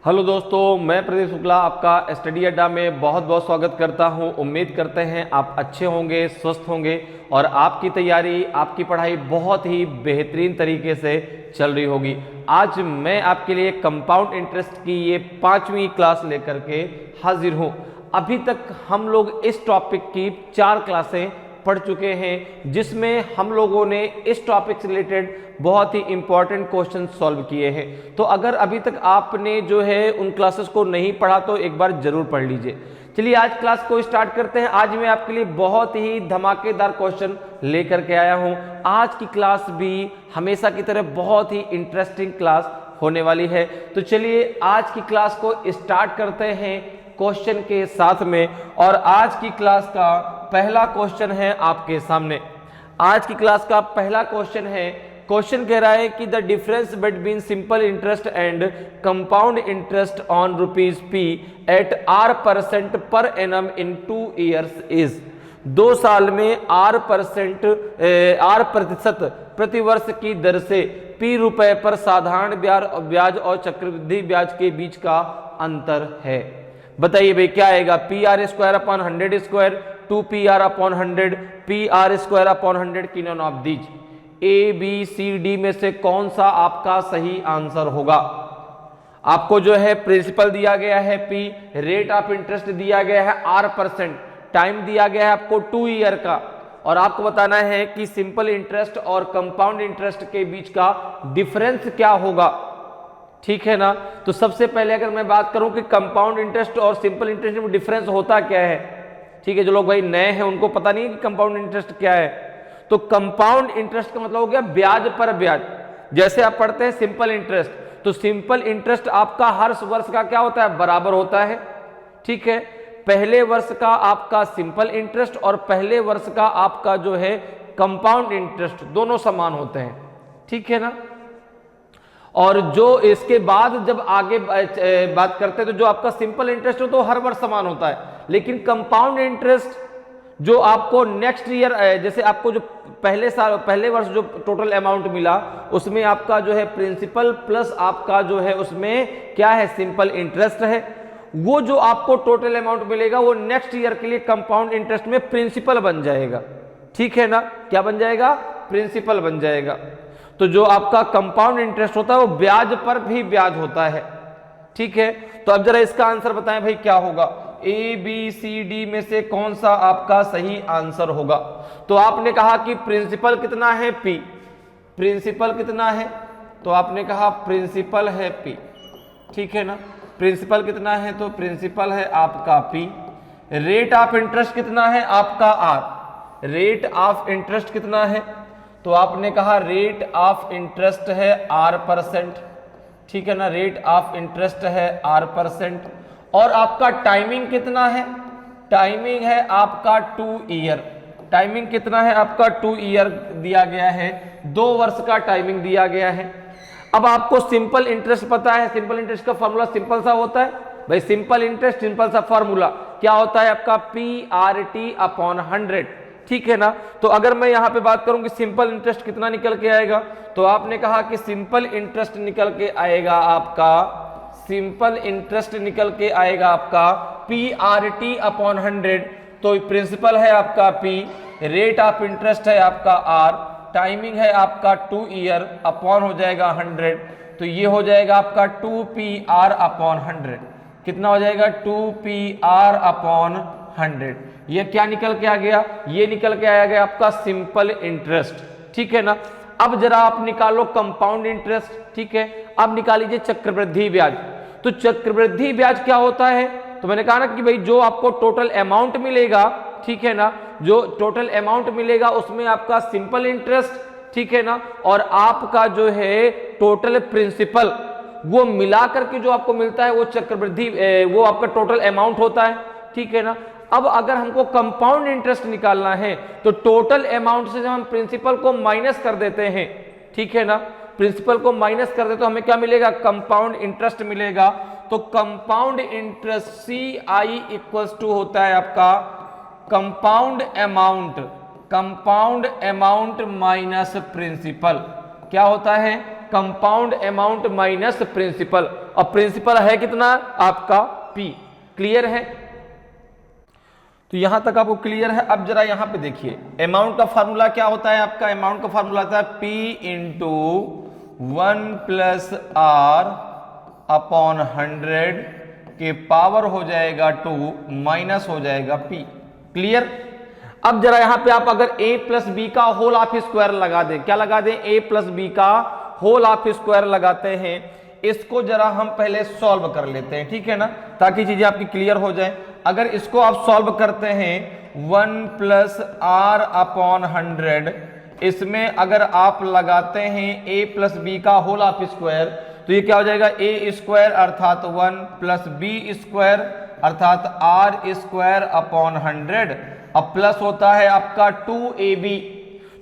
Hello दोस्तों, मैं प्रदीप शुक्ला आपका स्टडी अड्डा में बहुत बहुत स्वागत करता हूं। उम्मीद करते हैं आप अच्छे होंगे, स्वस्थ होंगे और आपकी तैयारी, आपकी पढ़ाई बहुत ही बेहतरीन तरीके से चल रही होगी। आज मैं आपके लिए कंपाउंड इंटरेस्ट की ये 5वीं क्लास लेकर के हाजिर हूं। अभी तक हम लोग इस टॉपिक की 4 क्लासें पढ़ चुके हैं, जिसमें हम लोगों ने इस टॉपिक से रिलेटेड बहुत ही इंपॉर्टेंट क्वेश्चन सॉल्व किए हैं। तो अगर अभी तक आपने जो है उन क्लासेस को नहीं पढ़ा तो एक बार जरूर पढ़ लीजिए। चलिए आज क्लास को स्टार्ट करते हैं। आज मैं आपके लिए बहुत ही धमाकेदार क्वेश्चन लेकर के आया हूं। आज की क्लास भी हमेशा की तरह बहुत ही इंटरेस्टिंग क्लास होने वाली है। तो चलिए आज की क्लास को स्टार्ट करते हैं क्वेश्चन के साथ में। और आज की क्लास का पहला क्वेश्चन है आपके सामने। आज की क्लास का पहला क्वेश्चन है, क्वेश्चन कह रहा है कि the difference between simple interest and compound interest on rupees P at R% per annum in 2 years is. 2 साल में R प्रतिशत प्रतिवर्ष की दर से P रुपए पर साधारण ब्याज और चक्रवृद्धि ब्याज के बीच का अंतर है। बताइए भाई क्या आएगा? PR² 2PR/100 PR² की नॉन ऑफ दीज ABCD में से कौन सा आपका सही आंसर होगा? आपको जो है प्रिंसिपल दिया गया है P, रेट ऑफ इंटरेस्ट दिया गया है R%, टाइम दिया गया है आपको 2 ईयर का, और आपको बताना है कि सिंपल इंटरेस्ट और कंपाउंड इंटरेस्ट के बीच का डिफरेंस क्या होगा। ठीक है ना? तो सबसे पहले अगर मैं बात करूं कि कंपाउंड इंटरेस्ट और सिंपल इंटरेस्ट में डिफरेंस होता क्या है, ठीक है, जो लोग भाई नए हैं उनको पता नहीं है कि कंपाउंड इंटरेस्ट क्या है। तो कंपाउंड इंटरेस्ट का मतलब हो गया ब्याज पर ब्याज। जैसे आप पढ़ते हैं सिंपल इंटरेस्ट, तो सिंपल इंटरेस्ट आपका हर वर्ष का क्या होता है? बराबर होता है। ठीक है, पहले वर्ष का आपका सिंपल इंटरेस्ट और पहले वर्ष का आपका जो है कंपाउंड इंटरेस्ट दोनों समान होते हैं। ठीक है ना? और जो इसके बाद जब आगे बात करते हैं तो जो आपका सिंपल इंटरेस्ट हो तो हर वर्ष समान होता है, लेकिन कंपाउंड इंटरेस्ट जो आपको नेक्स्ट ईयर, जैसे आपको जो पहले वर्ष जो टोटल अमाउंट मिला उसमें आपका जो है प्रिंसिपल प्लस आपका जो है उसमें क्या है? सिंपल इंटरेस्ट है। वो जो आपको टोटल अमाउंट मिलेगा वो नेक्स्ट ईयर के लिए कंपाउंड इंटरेस्ट में प्रिंसिपल बन जाएगा। ठीक है ना? क्या बन जाएगा? प्रिंसिपल बन जाएगा। तो जो आपका कंपाउंड इंटरेस्ट होता है वो ब्याज पर भी ब्याज होता है। ठीक है, तो अब जरा इसका आंसर बताएं भाई क्या होगा? ABCD में से कौन सा आपका सही आंसर होगा? तो आपने कहा कि प्रिंसिपल कितना है? P। प्रिंसिपल कितना है? तो आपने कहा प्रिंसिपल है P। ठीक है ना? प्रिंसिपल कितना है? तो प्रिंसिपल है आपका P। रेट ऑफ इंटरेस्ट कितना है? आपका R। रेट ऑफ इंटरेस्ट कितना है? तो आपने कहा रेट ऑफ इंटरेस्ट है R%। ठीक है ना? रेट ऑफ इंटरेस्ट है R%। और आपका टाइमिंग कितना है? टाइमिंग है आपका 2 ईयर। टाइमिंग कितना है आपका? 2 ईयर दिया गया है, 2 वर्ष का टाइमिंग दिया गया है। अब आपको सिंपल इंटरेस्ट पता है, सिंपल इंटरेस्ट का फॉर्मूला सिंपल सा होता है भाई। सिंपल इंटरेस्ट सिंपल सा फॉर्मूला क्या होता है आपका? PR/100। ठीक है ना? तो अगर मैं यहां पे बात करूं कि सिंपल इंटरेस्ट कितना निकल के आएगा, तो आपने कहा कि सिंपल इंटरेस्ट निकल के आएगा आपका, सिंपल इंटरेस्ट निकल के आएगा आपका PR/100। तो प्रिंसिपल है आपका P, रेट ऑफ इंटरेस्ट है आपका R, टाइमिंग है आपका 2 ईयर, अपॉन हो जाएगा 100। तो ये हो जाएगा आपका 2PR/100। कितना हो जाएगा? 2PR/100। ये क्या निकल के आ गया? ये निकल के आया गया आपका सिंपल इंटरेस्ट। ठीक है ना? अब जरा आप निकालो कंपाउंड इंटरेस्ट। ठीक है, अब निकालीजिए चक्रवृद्धि ब्याज। तो चक्रवृद्धि ब्याज क्या होता है? तो मैंने कहा ना कि भाई जो आपको टोटल अमाउंट मिलेगा, ठीक है ना, जो टोटल अमाउंट मिलेगा उसमें आपका सिंपल इंटरेस्ट, ठीक है ना, और आपका जो है टोटल प्रिंसिपल, वो मिला करके जो आपको मिलता है वो चक्रवृद्धि, वो आपका टोटल अमाउंट होता है। ठीक है ना? अब अगर हमको कंपाउंड इंटरेस्ट निकालना है तो टोटल अमाउंट से जब हम प्रिंसिपल को माइनस कर देते हैं, ठीक है ना, प्रिंसिपल को माइनस कर देते तो हमें क्या मिलेगा? कंपाउंड इंटरेस्ट मिलेगा। तो compound interest CI equals to होता है आपका कंपाउंड अमाउंट माइनस प्रिंसिपल। क्या होता है? कंपाउंड अमाउंट माइनस प्रिंसिपल, और प्रिंसिपल है कितना आपका P। क्लियर है? तो यहां तक आपको क्लियर है। अब जरा यहां पे देखिए अमाउंट का फार्मूला क्या होता है आपका, अमाउंट का फार्मूला होता है P into 1 plus R upon 100 के पावर हो जाएगा 2 माइनस हो जाएगा P। क्लियर? अब जरा यहां पे आप अगर a प्लस बी का होल ऑफ स्क्वायर लगा दें, क्या लगा दें, a प्लस बी का होल ऑफ स्क्वायर लगाते हैं, इसको जरा हम पहले सॉल्व कर लेते हैं, ठीक है ना, ताकि चीजें आपकी क्लियर हो जाए। अगर इसको आप सॉल्व करते हैं 1 प्लस आर अपॉन 100, इसमें अगर आप लगाते हैं a प्लस बी का होल ऑफ स्क्वायर, तो ये क्या हो जाएगा, a स्क्वायर अर्थात 1 प्लस बी स्क्वायर अर्थात r स्क्वायर अपॉन 100, अब प्लस होता है आपका 2ab,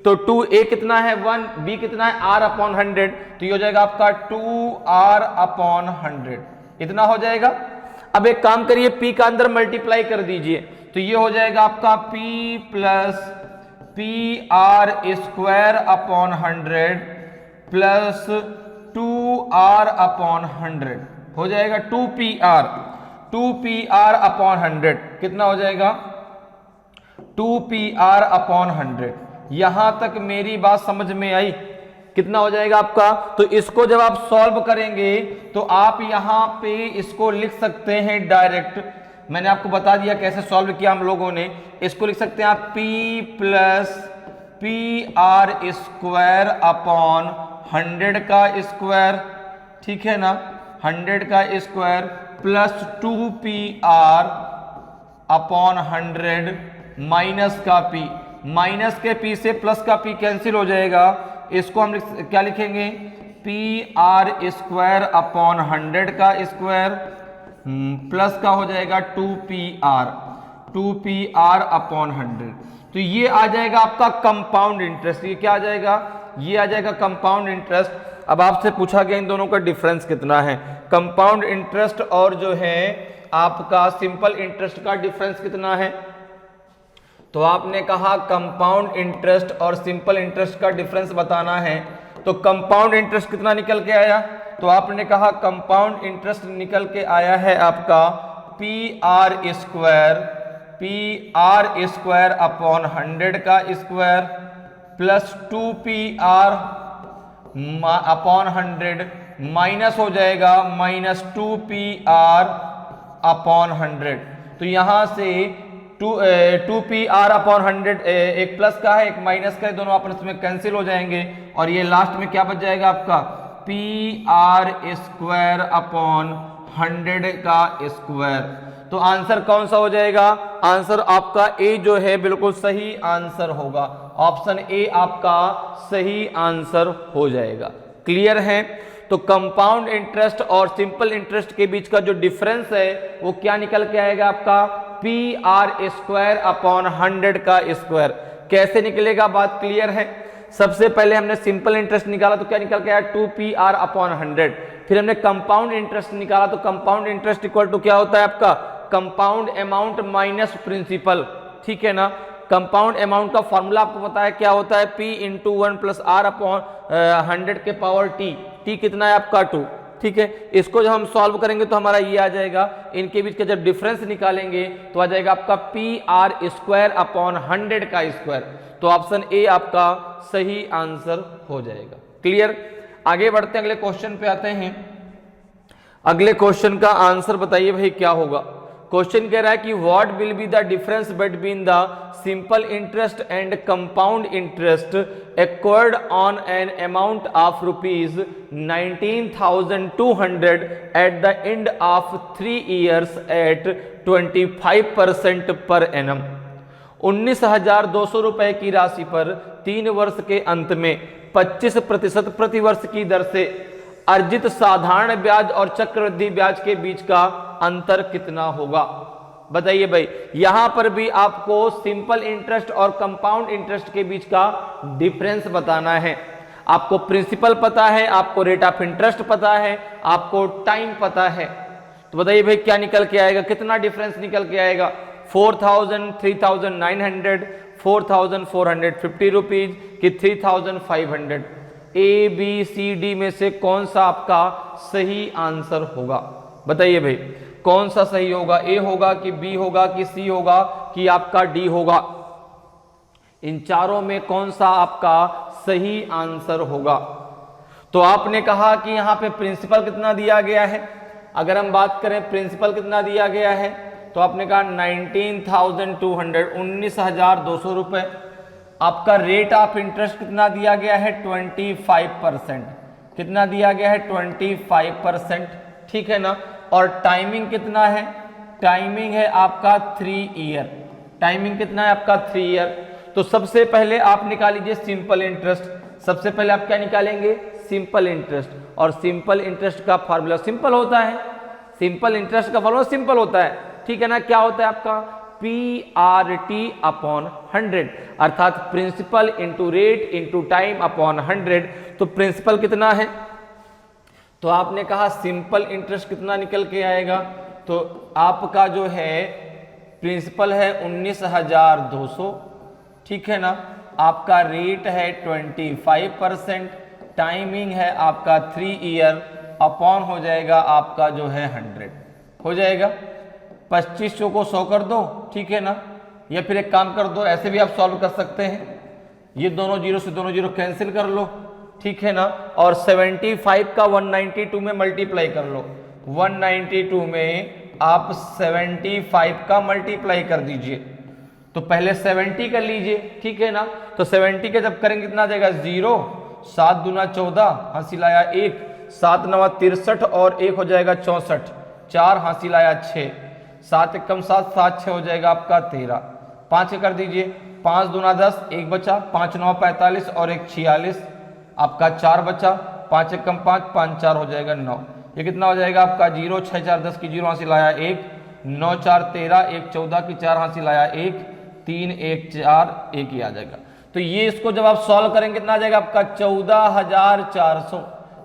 तो 2a कितना है 1, b कितना है r अपॉन 100, तो ये हो जाएगा आपका 2r अपॉन 100, इतना हो जाएगा। अब एक काम करिए p का अंदर मल्टीप्लाई कर दीजिए, तो ये हो जाएगा आपका p plus P R square upon 100 plus 2r upon 100 हो जाएगा 2pr अपॉन 100 कितना हो जाएगा 2pr अपॉन 100। यहां तक मेरी बात समझ में आई? कितना हो जाएगा आपका, तो इसको जब आप सॉल्व करेंगे तो आप यहां पे इसको लिख सकते हैं डायरेक्ट, मैंने आपको बता दिया कैसे सॉल्व किया हम लोगों ने। इसको लिख सकते हैं आप p plus P R square upon 100 का स्क्वायर, ठीक है ना, 100 का square plus 2pr upon 100 minus का p, माइनस के p से प्लस का p कैंसिल हो जाएगा, इसको हम क्या लिखेंगे पी आर स्क्वायर अपॉन 100 का स्क्वायर प्लस का हो जाएगा 2pr अपॉन 100, तो ये आ जाएगा आपका कंपाउंड इंटरेस्ट। ये क्या आ जाएगा, ये आ जाएगा कंपाउंड इंटरेस्ट। अब आपसे पूछा गया इन दोनों का डिफरेंस कितना है, कंपाउंड इंटरेस्ट और जो है आपका सिंपल इंटरेस्ट का डिफरेंस कितना है, तो आपने कहा कंपाउंड इंटरेस्ट और सिंपल इंटरेस्ट का डिफरेंस बताना है, तो कंपाउंड इंटरेस्ट कितना निकल के आया, तो आपने कहा कंपाउंड इंटरेस्ट निकल के आया है आपका पी आर स्क्वायर अपॉन 100 का square plus 2pr upon 100 minus हो जाएगा माइनस 2pr अपॉन 100, तो यहां से 2pr अपॉन 100 एक प्लस का है एक माइनस का है, दोनों आपस में कैंसिल हो जाएंगे और ये लास्ट में क्या बच जाएगा आपका पी आर स्क्वायर अपॉन 100 का स्क्वायर। तो आंसर कौन सा हो जाएगा, आंसर आपका ए जो है बिल्कुल सही आंसर होगा, ऑप्शन ए आपका सही आंसर हो जाएगा। क्लियर है? तो कंपाउंड इंटरेस्ट और सिंपल इंटरेस्ट के बीच का जो डिफरेंस है वो क्या निकल के आएगा आपका पी आर स्क्वायर अपॉन 100 का स्क्वायर। कैसे निकलेगा, बात क्लियर है? सबसे पहले हमने सिंपल इंटरेस्ट निकाला तो क्या निकल के आया 2pr अपॉन 100, फिर हमने कंपाउंड इंटरेस्ट निकाला तो कंपाउंड इंटरेस्ट इक्वल टू क्या होता है आपका कंपाउंड अमाउंट माइनस प्रिंसिपल, ठीक है ना। कंपाउंड अमाउंट का फॉर्मूला आपको पता है क्या होता है, p into 1 plus R upon 100 के पावर t कितना है आपका 2, ठीक है। इसको जब हम सॉल्व करेंगे तो हमारा ये आ जाएगा, इनके बीच का जब डिफरेंस निकालेंगे तो आ जाएगा आपका पी आर स्क्वायर अपॉन 100 का स्क्वायर, तो ऑप्शन ए आपका सही आंसर हो जाएगा। क्लियर? आगे बढ़ते हैं, अगले क्वेश्चन पे आते हैं। अगले क्वेश्चन का आंसर बताइए भाई क्या होगा। क्वेश्चन कह रहा है कि what will be the difference between the simple interest and compound interest acquired on an amount of ₹19,200 at the end of 3 years at 25% per annum. 19,200 रुपए की राशि पर 3 वर्ष के अंत में 25% प्रतिवर्ष की दर से अर्जित साधारण ब्याज और चक्रवृद्धि ब्याज के बीच का अंतर कितना होगा। बताइए भाई, यहां पर भी आपको सिंपल इंटरेस्ट और कंपाउंड इंटरेस्ट के बीच का डिफरेंस बताना है। आपको प्रिंसिपल पता है, आपको रेट ऑफ इंटरेस्ट पता है, आपको टाइम पता है, तो बताइए भाई क्या निकल के आएगा, कितना डिफरेंस निकल के आएगा। 4,000, 3,900, 4,450 रुपीज कि 3,500। ए बी सी डी में से कौन सा आपका सही आंसर होगा? बताइए भाई, कौन सा सही होगा? ए होगा कि बी होगा कि सी होगा कि आपका डी होगा? इन चारों में कौन सा आपका सही आंसर होगा? तो आपने कहा कि यहां पे प्रिंसिपल कितना दिया गया है। अगर हम बात करें प्रिंसिपल कितना दिया गया है, तो आपने कहा 19,200, 19,200 रुपए। आपका रेट ऑफ इंटरेस्ट कितना दिया गया है? 25%। कितना दिया गया है? 25%। ठीक है ना। और टाइमिंग कितना है? टाइमिंग है आपका 3 ईयर। टाइमिंग कितना है आपका? 3 ईयर। तो सबसे पहले आप निकाल लीजिए सिंपल इंटरेस्ट। सबसे पहले आप क्या निकालेंगे? Simple interest. और सिंपल इंटरेस्ट का फॉर्मूला सिंपल होता है। सिंपल इंटरेस्ट का फॉर्मूला सिंपल होता है। ठीक है ना। क्या होता है आपका? PRT/100, अर्थात principal into rate into time upon 100। तो प्रिंसिपल कितना है? तो आपने कहा सिंपल इंटरेस्ट कितना निकल के आएगा? तो आपका जो है प्रिंसिपल है 19,200। ठीक है ना। आपका रेट है 25%, टाइमिंग है आपका 3 ईयर, अपॉन हो जाएगा आपका जो है 100 हो जाएगा। 2500 को 100 कर दो। ठीक है ना। या फिर एक काम कर दो, ऐसे भी आप सॉल्व कर सकते हैं। ये दोनों जीरो से दोनों जीरो कैंसिल कर लो। ठीक है ना। और 75 का 192 में मल्टीप्लाई कर लो। 192 में आप 75 का मल्टीप्लाई कर दीजिए। तो पहले 70 कर लीजिए। ठीक है ना। तो 70 का जब करेंगे कितना आ जाएगा? 0। 7 दूना 14, हासिल आया 1। 7 नवा 63 और 1 हो जाएगा 64। 4 हासिल आया 6। 7 एकम 7, 7 6 हो जाएगा आपका 13। 5 कर दीजिए। 5 दूना 10, 1 बचा। 5 9 45 और 1 46, आपका 4 बचा। 5 एकम 5, 5 4 हो जाएगा 9। ये कितना हो जाएगा आपका? 0 6 4 10 की 0 हासिल आया 1। 9 4 13, 1 14 की 4 हासिल आया 1। 3 1 4, 1 ही आ जाएगा। तो ये इसको जब आप सॉल्व करेंगे कितना आ जाएगा आपका? 14,400।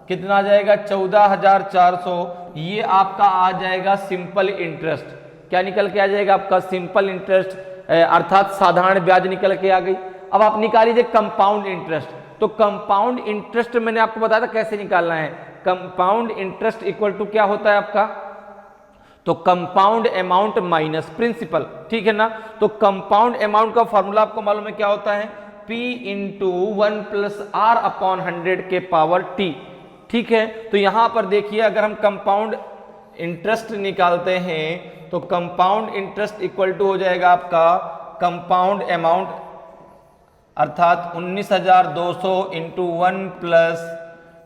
कितना आ जाएगा? 14,400। ये आपका आ जाएगा सिंपल इंटरेस्ट। क्या निकल के आ जाएगा आपका? सिंपल इंटरेस्ट, अर्थात साधारण ब्याज निकल के आ गई। अब आप निकाल लीजिए कंपाउंड इंटरेस्ट। तो कंपाउंड इंटरेस्ट मैंने आपको बताया था कैसे निकालना है। कंपाउंड इंटरेस्ट इक्वल टू क्या होता है आपका? तो कंपाउंड अमाउंट माइनस प्रिंसिपल। ठीक है ना। तो कंपाउंड अमाउंट का फॉर्मूला आपको मालूम है क्या होता है? P into 1 plus R upon 100 के पावर T। ठीक है। तो यहां पर देखिए, अगर हम कंपाउंड इंटरेस्ट निकालते हैं तो कंपाउंड इंटरेस्ट इक्वल टू हो जाएगा आपका कंपाउंड अमाउंट, अर्थात 19,200 इंटू 1 प्लस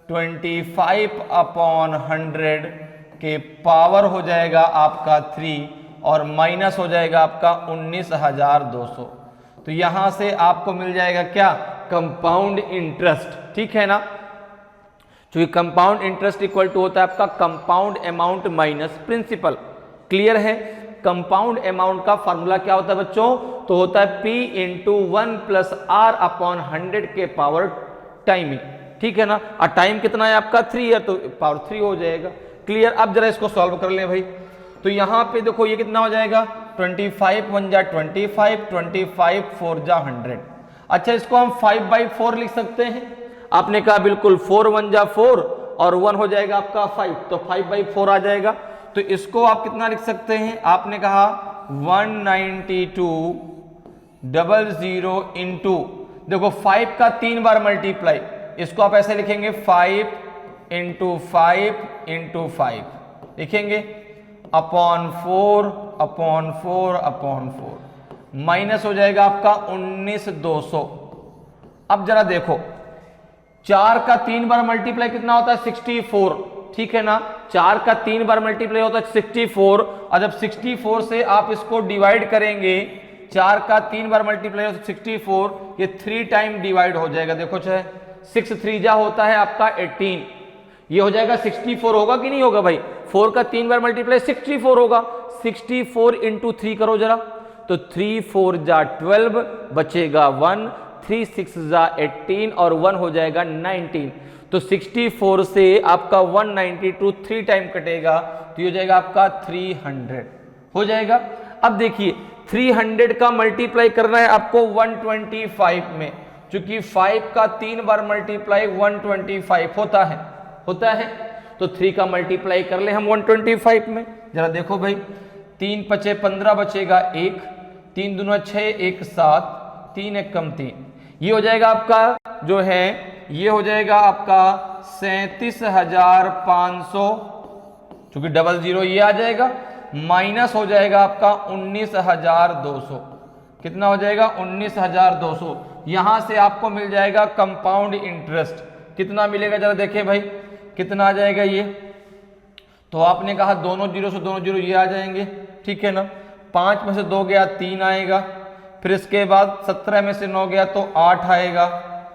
25 अपॉन 100 के पावर हो जाएगा आपका 3 और माइनस हो जाएगा आपका 19,200। तो यहां से आपको मिल जाएगा क्या? Compound interest. ठीक है ना। क्योंकि कंपाउंड इंटरेस्ट इक्वल टू होता है आपका compound amount minus principal. Clear है। कंपाउंड अमाउंट का फॉर्मूला क्या होता है बच्चों? तो होता है P into 1 plus R upon 100 के पावर टाइमिंग। ठीक है ना। और टाइम कितना है आपका? 3 है, तो पावर 3 हो जाएगा। क्लियर। अब जरा इसको सॉल्व कर लें भाई। तो यहां पे देखो ये कितना हो जाएगा? 25 1 जा 25, 25 4 जा 100। अच्छा, इसको हम 5/4 लिख सकते हैं। आपने कहा बिल्कुल, 4 1 जा 4 और 1 हो जाएगा आपका 5, तो 5/4 आ जाएगा। तो इसको आप कितना लिख सकते हैं? आपने कहा 192,000 इंटू, देखो 5 का 3 बार मल्टीप्लाई, इसको आप ऐसे लिखेंगे 5 इंटू 5 इंटू 5 लिखेंगे अपॉन 4 अपॉन 4 अपॉन 4, माइनस हो जाएगा आपका 19,200। अब जरा देखो, 4 का 3 बार मल्टीप्लाई कितना होता है? 64। ठीक है ना। 4 का 3 बार मल्टीप्लाई होता है 64, और जब 64 से आप इसको डिवाइड करेंगे, 4 का 3 बार मल्टीप्लाई होता है 64, ये 3 टाइम डिवाइड हो जाएगा। देखो चाहे 6 3 जा होता है आपका 18, ये हो जाएगा 64 होगा कि नहीं होगा भाई? 4 का 3 बार मल्टीप्लाई 64 होगा। 64 इंटू 3 करो जरा, तो 3 4 जा 12, बचेगा 1, 3 6 जा 18 और 1 हो जाएगा 19। तो 64 से आपका 192 3 टाइम कटेगा, तो ये हो जाएगा आपका 300 हो जाएगा। अब देखिए 300 का मल्टीप्लाई करना है आपको 125 में, चूंकि 5 का 3 बार मल्टीप्लाई 125 होता है तो 3 का मल्टीप्लाई कर ले हम 125 में। जरा देखो भाई, 3 पचे 15 बचेगा 1, 3 दूना 6, 1 7, 3 1 कम 3, ये हो जाएगा आपका जो है, ये हो जाएगा आपका 37,500, चूंकि डबल जीरो ये आ जाएगा, माइनस हो जाएगा आपका 19,200। कितना हो जाएगा? 19,200। यहां से आपको मिल जाएगा कंपाउंड इंटरेस्ट। कितना मिलेगा जरा देखें भाई, कितना आ जाएगा ये? तो आपने कहा दोनों जीरो से दोनों जीरो ये आ जाएंगे, ठीक है ना। 5 में से 2 गया 3 आएगा, फिर इसके बाद 17 में से 9 गया तो 8 आएगा,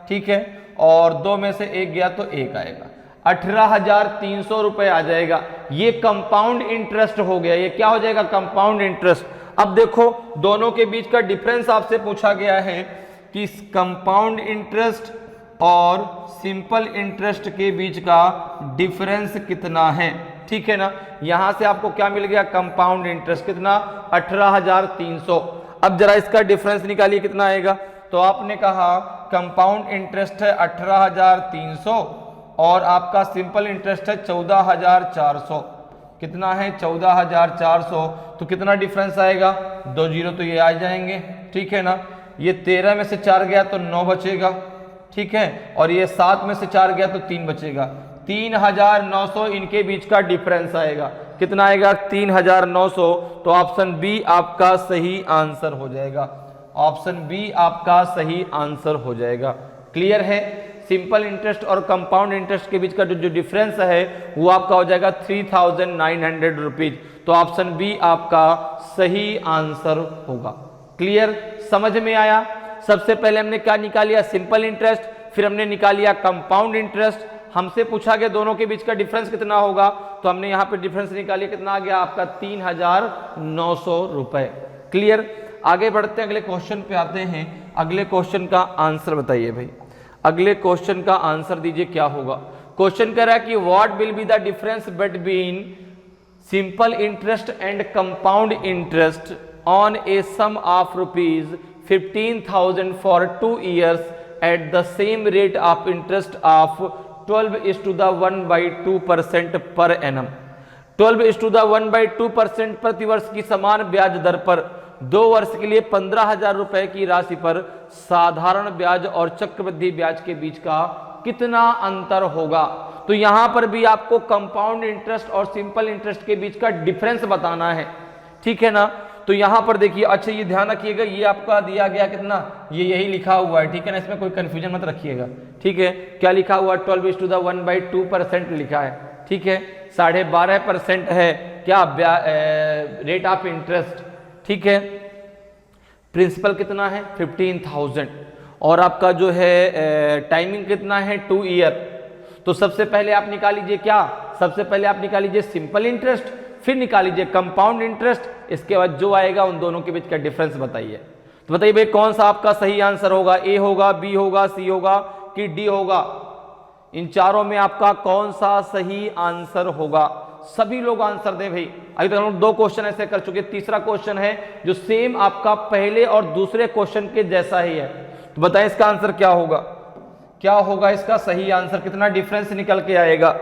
ठीक है, और 2 में से 1 गया तो 1 आएगा, 18,300 रुपए आ जाएगा। ये कंपाउंड इंटरेस्ट हो गया। ये क्या हो जाएगा? Compound interest. अब देखो दोनों के बीच का डिफरेंस आपसे पूछा गया है कि कंपाउंड इंटरेस्ट और सिंपल इंटरेस्ट के बीच का डिफरेंस कितना है, ठीक है ना। यहां से आपको क्या मिल गया? कंपाउंड इंटरेस्ट कितना? 18,300। अब जरा इसका डिफरेंस निकालिए, कितना आएगा? तो आपने कहा कंपाउंड इंटरेस्ट है 18,300 और आपका सिंपल इंटरेस्ट है 14,400। कितना है? 14,400। तो कितना डिफरेंस आएगा? 2 जीरो तो ये आ जाएंगे, ठीक है ना। ये 13 में से 4 गया तो 9 बचेगा, ठीक है, और ये 7 में से 4 गया तो 3 बचेगा। 3,900 इनके बीच का डिफरेंस आएगा। कितना आएगा? 3,900। तो ऑप्शन बी आपका सही आंसर हो जाएगा। ऑप्शन बी आपका सही आंसर हो जाएगा। क्लियर है? सिंपल इंटरेस्ट और कंपाउंड इंटरेस्ट के बीच का जो डिफरेंस है वो आपका हो जाएगा 3,900 रुपीज। तो ऑप्शन बी आपका सही आंसर होगा। क्लियर? समझ में आया? सबसे पहले हमने क्या निकालिया? सिंपल इंटरेस्ट, फिर हमने निकालिया कंपाउंड इंटरेस्ट। हमसे पूछा गया दोनों के बीच का डिफरेंस कितना होगा, तो हमने यहां पे डिफरेंस निकालिया। कितना आ गया आपका? 3,900 रुपए। क्लियर? आगे बढ़ते हैं, अगले क्वेश्चन पे आते हैं। अगले क्वेश्चन का आंसर बताइए भाई। अगले क्वेश्चन का आंसर दीजिए, क्या होगा? क्वेश्चन कह रहा है कि what will be the difference between simple interest and compound interest on a sum of ₹15,000 for 2 years at the same rate of interest of 12:1/2% per annum। 12:1/2% प्रतिवर्ष की समान ब्याज दर पर 2 वर्ष के लिए 15,000 रुपए की राशि पर साधारण ब्याज और चक्रवृद्धि ब्याज के बीच का कितना अंतर होगा। तो यहां पर भी आपको कंपाउंड इंटरेस्ट और सिंपल इंटरेस्ट के बीच का डिफरेंस बताना है, ठीक है ना। तो यहां पर देखिए, अच्छा ये ध्यान रखिएगा, ये आपका दिया गया कितना, ये यही लिखा हुआ है, ठीक है ना, इसमें कोई कंफ्यूजन मत रखिएगा, ठीक है। क्या लिखा हुआ? 12:1/2% लिखा है, ठीक है। 12.5% है क्या रेट ऑफ इंटरेस्ट, ठीक है। प्रिंसिपल कितना है? 15,000 और आपका जो है टाइमिंग कितना है? 2 ईयर। तो सबसे पहले आप निकाल लीजिए क्या? सबसे पहले आप निकाल लीजिए सिंपल इंटरेस्ट, फिर निकाल लीजिए कंपाउंड इंटरेस्ट, इसके बाद जो आएगा उन दोनों के बीच का डिफरेंस बताइए। तो बताइए भाई कौन सा आपका सही आंसर होगा? ए होगा, बी होगा, सी होगा कि डी होगा? इन चारों में आपका कौन सा सही आंसर होगा? सभी लोग आंसर दें भाई। अभी तक हम लोग 2 क्वेश्चन ऐसे कर चुके, तीसरा क्वेश्चन है जो सेम आपका पहले और दूसरे क्वेश्चन के जैसा ही है। तो बताएं इसका आंसर क्या होगा? क्या होगा इसका सही आंसर? कितना डिफरेंस निकल के आएगा?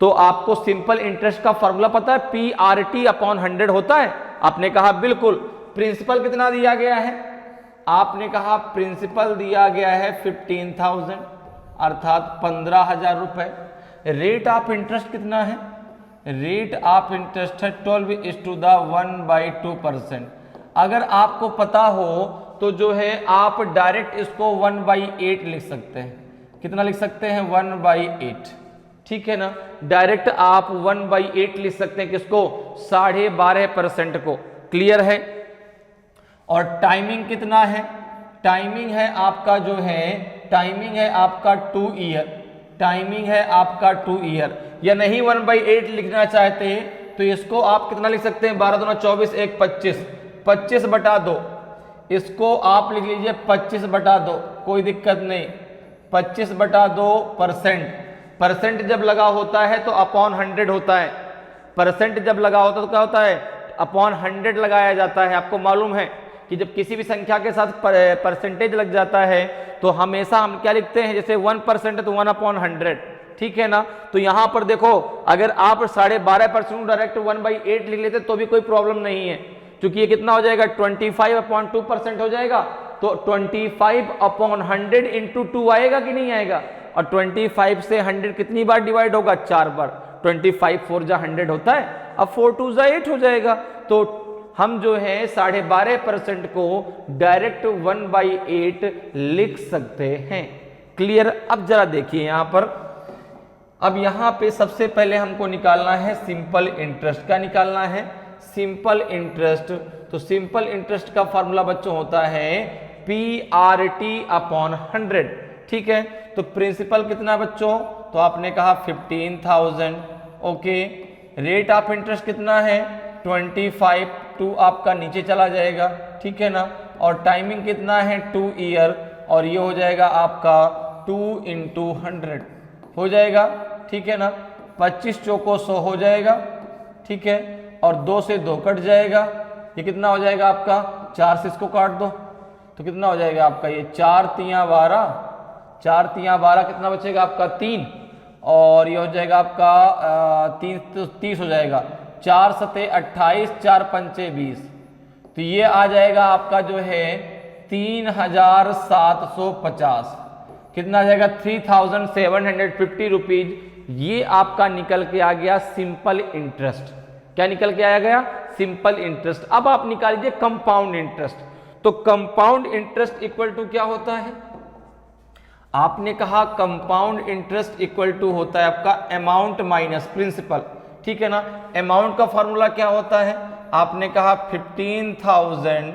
तो आपको सिंपल इंटरेस्ट का फॉर्मूला पता है? PRT/100 होता है। आपने कहा बिल्कुल। प्रिंसिपल कितना दिया गया है? आपने कहा प्रिंसिपल दिया गया है 15,000 अर्थात 15,000 रुपए। रेट ऑफ इंटरेस्ट कितना है? रेट ऑफ इंटरेस्ट है 12:1/2%। अगर आपको पता हो तो जो है आप डायरेक्ट इसको 1/8 लिख सकते हैं। कितना लिख सकते हैं? 1/8, ठीक है ना। डायरेक्ट आप 1/8 लिख सकते हैं किसको? 12.5% को। क्लियर है? और टाइमिंग कितना है? टाइमिंग है आपका जो है, टाइमिंग है आपका 2 ईयर। टाइमिंग है आपका 2 ईयर। या नहीं 1/8 लिखना चाहते हैं तो इसको आप कितना लिख सकते हैं? 12 दूना 24, 1 25, 25/2। इसको आप लिख लीजिए 25/2, कोई दिक्कत नहीं। 25/2%। परसेंट जब लगा होता है तो अपॉन 100 होता है। परसेंट जब लगा होता है तो क्या होता है? अपॉन 100 लगाया जाता है। आपको मालूम है कि जब किसी भी संख्या के साथ परसेंटेज लग जाता है तो हमेशा हम क्या लिखते हैं, जैसे 1% है तो 1/100, ठीक है ना। तो यहां पर देखो अगर आप 12.5% डायरेक्ट 1/8 लिख लेते तो भी कोई प्रॉब्लम नहीं है, क्योंकि ये कितना हो जाएगा 25/2% हो जाएगा। तो 25/100 इंटू 2 आएगा कि नहीं आएगा, और 25 से 100 कितनी बार डिवाइड होगा, 4 बार। 25 4 जा 100 होता है, अब 4 2 जा 8 हो जाएगा। तो हम जो है 12.5% को डायरेक्ट 1/8 लिख सकते हैं। क्लियर। अब जरा देखिए यहां पर, अब यहां पे सबसे पहले हमको निकालना है सिंपल इंटरेस्ट। क्या निकालना है, सिंपल इंटरेस्ट। तो सिंपल इंटरेस्ट का फॉर्मूला बच्चों होता है PRT/100, ठीक है। तो प्रिंसिपल कितना बच्चों, तो आपने कहा 15,000, ओके। रेट ऑफ इंटरेस्ट कितना है 25, 2 आपका नीचे चला जाएगा, ठीक है ना। और टाइमिंग कितना है 2 ईयर, और ये हो जाएगा आपका 2 × 100 हो जाएगा, ठीक है ना। 25 चौको 100 हो जाएगा, ठीक है। और 2 से 2 कट जाएगा, ये कितना हो जाएगा आपका, 4 से इसको काट दो तो कितना हो जाएगा आपका, ये 4 तियां 12, 4 तियां 12 कितना बचेगा आपका 3, और ये हो जाएगा आपका 3 तो 30 हो जाएगा, 4 सते 28, 4 पंचे 20, तो ये आ जाएगा आपका जो है 3,750, कितना आ जाएगा 3,750 रुपीज। ये आपका निकल के आ गया सिंपल इंटरेस्ट। क्या निकल के आया गया, सिंपल इंटरेस्ट। अब आप निकाल लीजिए कंपाउंड इंटरेस्ट। तो कंपाउंड इंटरेस्ट इक्वल टू क्या होता है, आपने कहा कंपाउंड इंटरेस्ट इक्वल टू होता है आपका अमाउंट माइनस प्रिंसिपल, ठीक है ना। अमाउंट का फॉर्मूला क्या होता है, आपने कहा 15,000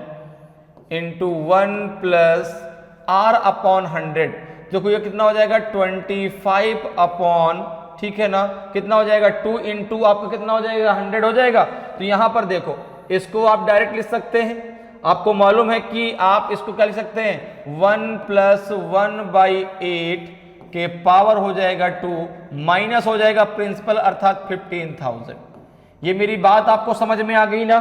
इंटू 1 प्लस R/100। देखो ये कितना हो जाएगा 25 ठीक है ना, कितना हो जाएगा 2 × आपका कितना हो जाएगा 100 हो जाएगा। तो यहां पर देखो इसको आप डायरेक्ट लिख सकते हैं, आपको मालूम है कि आप इसको क्या लिख सकते हैं 1 + 1/8 के पावर हो जाएगा 2 माइनस हो जाएगा प्रिंसिपल अर्थात 15,000। ये मेरी बात आपको समझ में आ गई ना,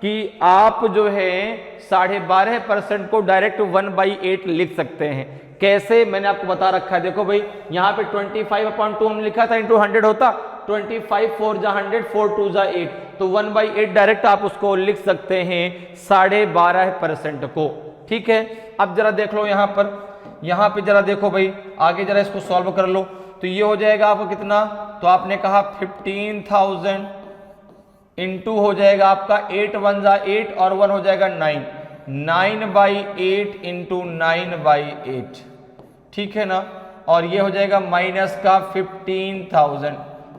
कि आप जो है 12.5% को डायरेक्ट 1/8 लिख सकते हैं। कैसे, मैंने आपको बता रखा है। देखो भाई यहां पे 25/2 हम लिखा था इंटू 100 होता, 25 4 जा 100, 4 2 जा 8, तो 1/8 डायरेक्ट आप उसको लिख सकते हैं 12.5% को, ठीक है। अब जरा देख लो यहां पर, यहां पे जरा देखो भाई आगे जरा इसको सॉल्व कर लो। तो ये हो जाएगा आपको कितना, तो आपने कहा 15,000 इंटू हो जाएगा आपका 8 1 जा 8 और 1 हो जाएगा 9, 9/8 इंटू 9/8, ठीक है ना। और ये हो जाएगा माइनस का 15,000,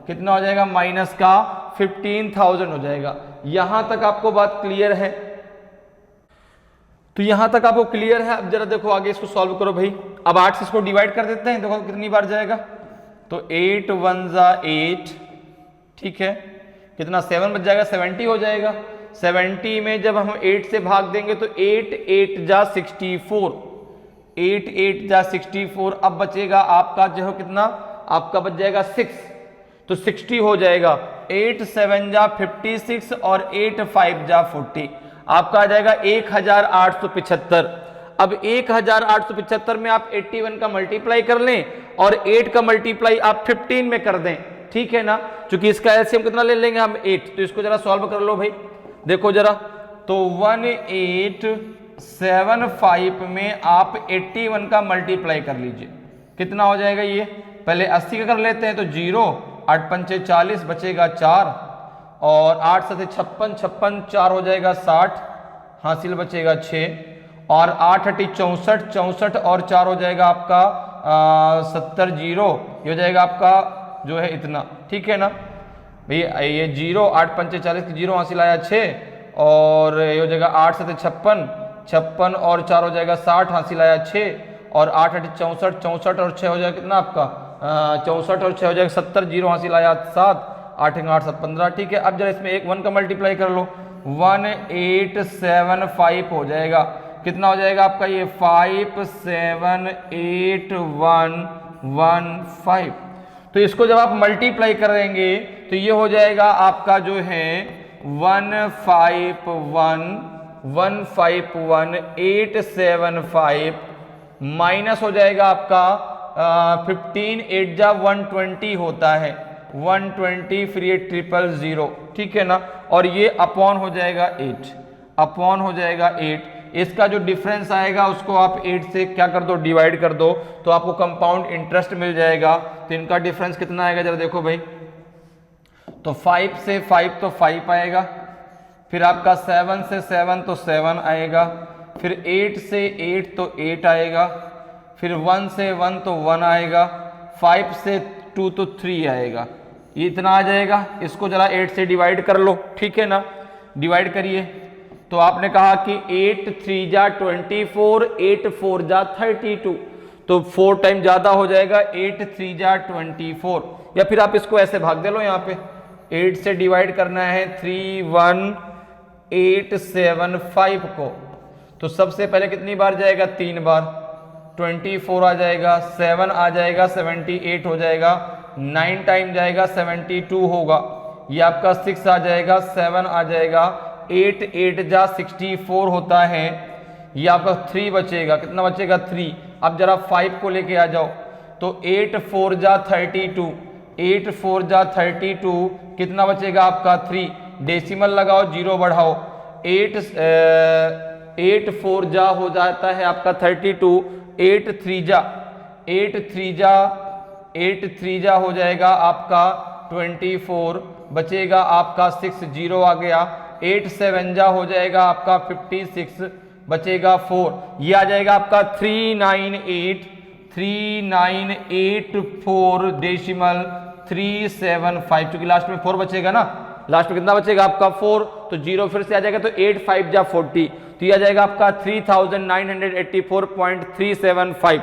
कितना हो जाएगा माइनस का 15,000 हो जाएगा। यहां तक आपको बात क्लियर है, तो यहां तक आपको क्लियर है। अब जरा देखो आगे इसको सॉल्व करो भाई। अब 8 से इसको डिवाइड कर देते हैं, देखो कितनी बार जाएगा, तो 8 1 जा 8, ठीक है, कितना 7 बच जाएगा 70 हो जाएगा। 70 में जब हम 8 से भाग देंगे तो 8 8 जा 64, 8 8 जा 64। अब बचेगा आपका जो है कितना, आपका बच जाएगा 6, तो 60 हो जाएगा। 8 7 जा 56 और 8 5 जा 40, आपका आ जाएगा 1875। अब 1875 में आप 81 का मल्टीप्लाई कर लें और 8 का मल्टीप्लाई आप 15 में कर दें, ठीक है ना। क्योंकि इसका एलसीएम कितना ले लेंगे हम 8, तो इसको जरा सॉल्व कर लो भाई। देखो जरा, तो 1875 में आप 81 का मल्टीप्लाई कर लीजिए, कितना हो जाएगा ये, पहले 80 का कर लेते हैं तो 0, 8 पंचे 40 बचेगा 4, और 8 से 56, 56 4 हो जाएगा 60, हासिल बचेगा 6, और 8 8 64, 64 और 4 हो जाएगा आपका 70, 0 ये हो जाएगा आपका जो है इतना, ठीक है ना भैया। ये 0, 8 पंचे 40 की 0 हासिल आया 6, और ये हो जाएगा 8 से 56, 56 और 4 हो जाएगा 60 हासिल आया 6, और 8 8 64, 64 और 6 हो जाएगा कितना आपका 64 और 6 हो जाएगा 70, 0 हासिल आया 7, 8 8 7 15, ठीक है। अब जरा इसमें एक 1 का मल्टीप्लाई कर लो, 1875 हो जाएगा, कितना हो जाएगा आपका ये 578,115। तो इसको जब आप मल्टीप्लाई करेंगे तो ये हो जाएगा आपका जो है 151 151,875 माइनस हो जाएगा आपका 15 8 जा 120 होता है 120, फिर ये 000, ठीक है ना, और ये अपॉन हो जाएगा 8, अपॉन हो जाएगा 8। इसका जो डिफरेंस आएगा उसको आप 8 से क्या कर दो, डिवाइड कर दो, तो आपको कंपाउंड इंटरेस्ट मिल जाएगा। तो इनका डिफरेंस कितना आएगा जरा देखो भाई, तो 5 से 5 तो 5 आएगा, फिर आपका 7 से 7 तो 7 आएगा, फिर 8 से 8 तो 8 आएगा, फिर 1 से 1 तो 1 आएगा, 5 से 2 तो 3 आएगा, ये इतना आ जाएगा। इसको जरा 8 से डिवाइड कर लो, ठीक है ना, डिवाइड करिए। तो आपने कहा कि 8 3 जा 24, 8 4 जा 32, तो 4 टाइम ज्यादा हो जाएगा, 8 3 जा 24, या फिर आप इसको ऐसे भाग दे लो, यहाँ पे 8 से डिवाइड करना है 31875 को, तो सबसे पहले कितनी बार जाएगा, 3 बार, 24 आ जाएगा, 7 आ जाएगा, 78 हो जाएगा, 9 टाइम जाएगा 72 होगा, ये आपका 6 आ जाएगा, 7 आ जाएगा, 8 8 जा 64 होता है, ये आपका 3 बचेगा, कितना बचेगा 3। अब जरा 5 को लेके आ जाओ, तो 8 4 जा 32, 8 4 जा 32, कितना बचेगा आपका 3, डेसिमल लगाओ, 0 बढ़ाओ, 8 4 जा हो जाता है आपका 32, 8 3 जा हो जाएगा आपका 24, बचेगा आपका 6, 0 आ गया, 8 7 जा हो जाएगा आपका 56, बचेगा 4, ये आ जाएगा आपका 3984 डेसिमल 375, क्योंकि लास्ट में 4 बचेगा ना, लास्ट में कितना बचेगा आपका 4, तो 0 फिर से आ जाएगा, तो 8 5 जा 40, तो ये आ जाएगा आपका 3984.375।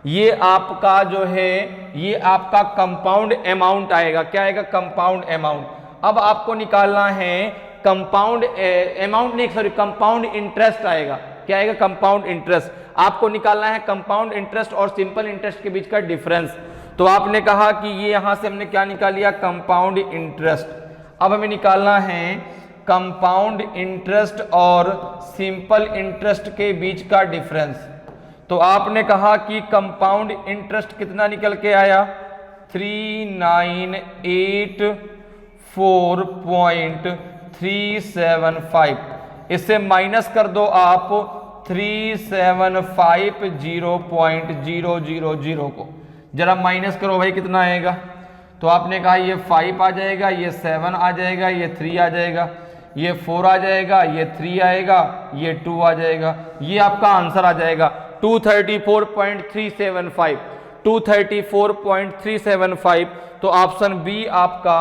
ये आपका जो है, ये आपका कंपाउंड अमाउंट आएगा। क्या आएगा, कंपाउंड अमाउंट। अब आपको निकालना है कंपाउंड अमाउंट नहीं, सॉरी, कंपाउंड इंटरेस्ट आएगा। क्या आएगा, कंपाउंड इंटरेस्ट। आपको निकालना है कंपाउंड इंटरेस्ट और सिंपल इंटरेस्ट के बीच का डिफरेंस। तो आपने कहा कि ये यहां से हमने क्या निकाल लिया, कंपाउंड इंटरेस्ट। अब हमें निकालना है कंपाउंड इंटरेस्ट और सिंपल इंटरेस्ट के बीच का डिफरेंस। तो आपने कहा कि कंपाउंड इंटरेस्ट कितना निकल के आया, 3984.375। इससे माइनस कर दो आप 3750.000 को, जरा माइनस करो भाई, कितना आएगा। तो आपने कहा ये 5 आ जाएगा, ये 7 आ जाएगा, ये 3 आ जाएगा, ये 4 आ जाएगा, ये 3 आएगा, ये 2 आ जाएगा, ये आपका आंसर आ जाएगा 234.375, 234.375। तो ऑप्शन बी आपका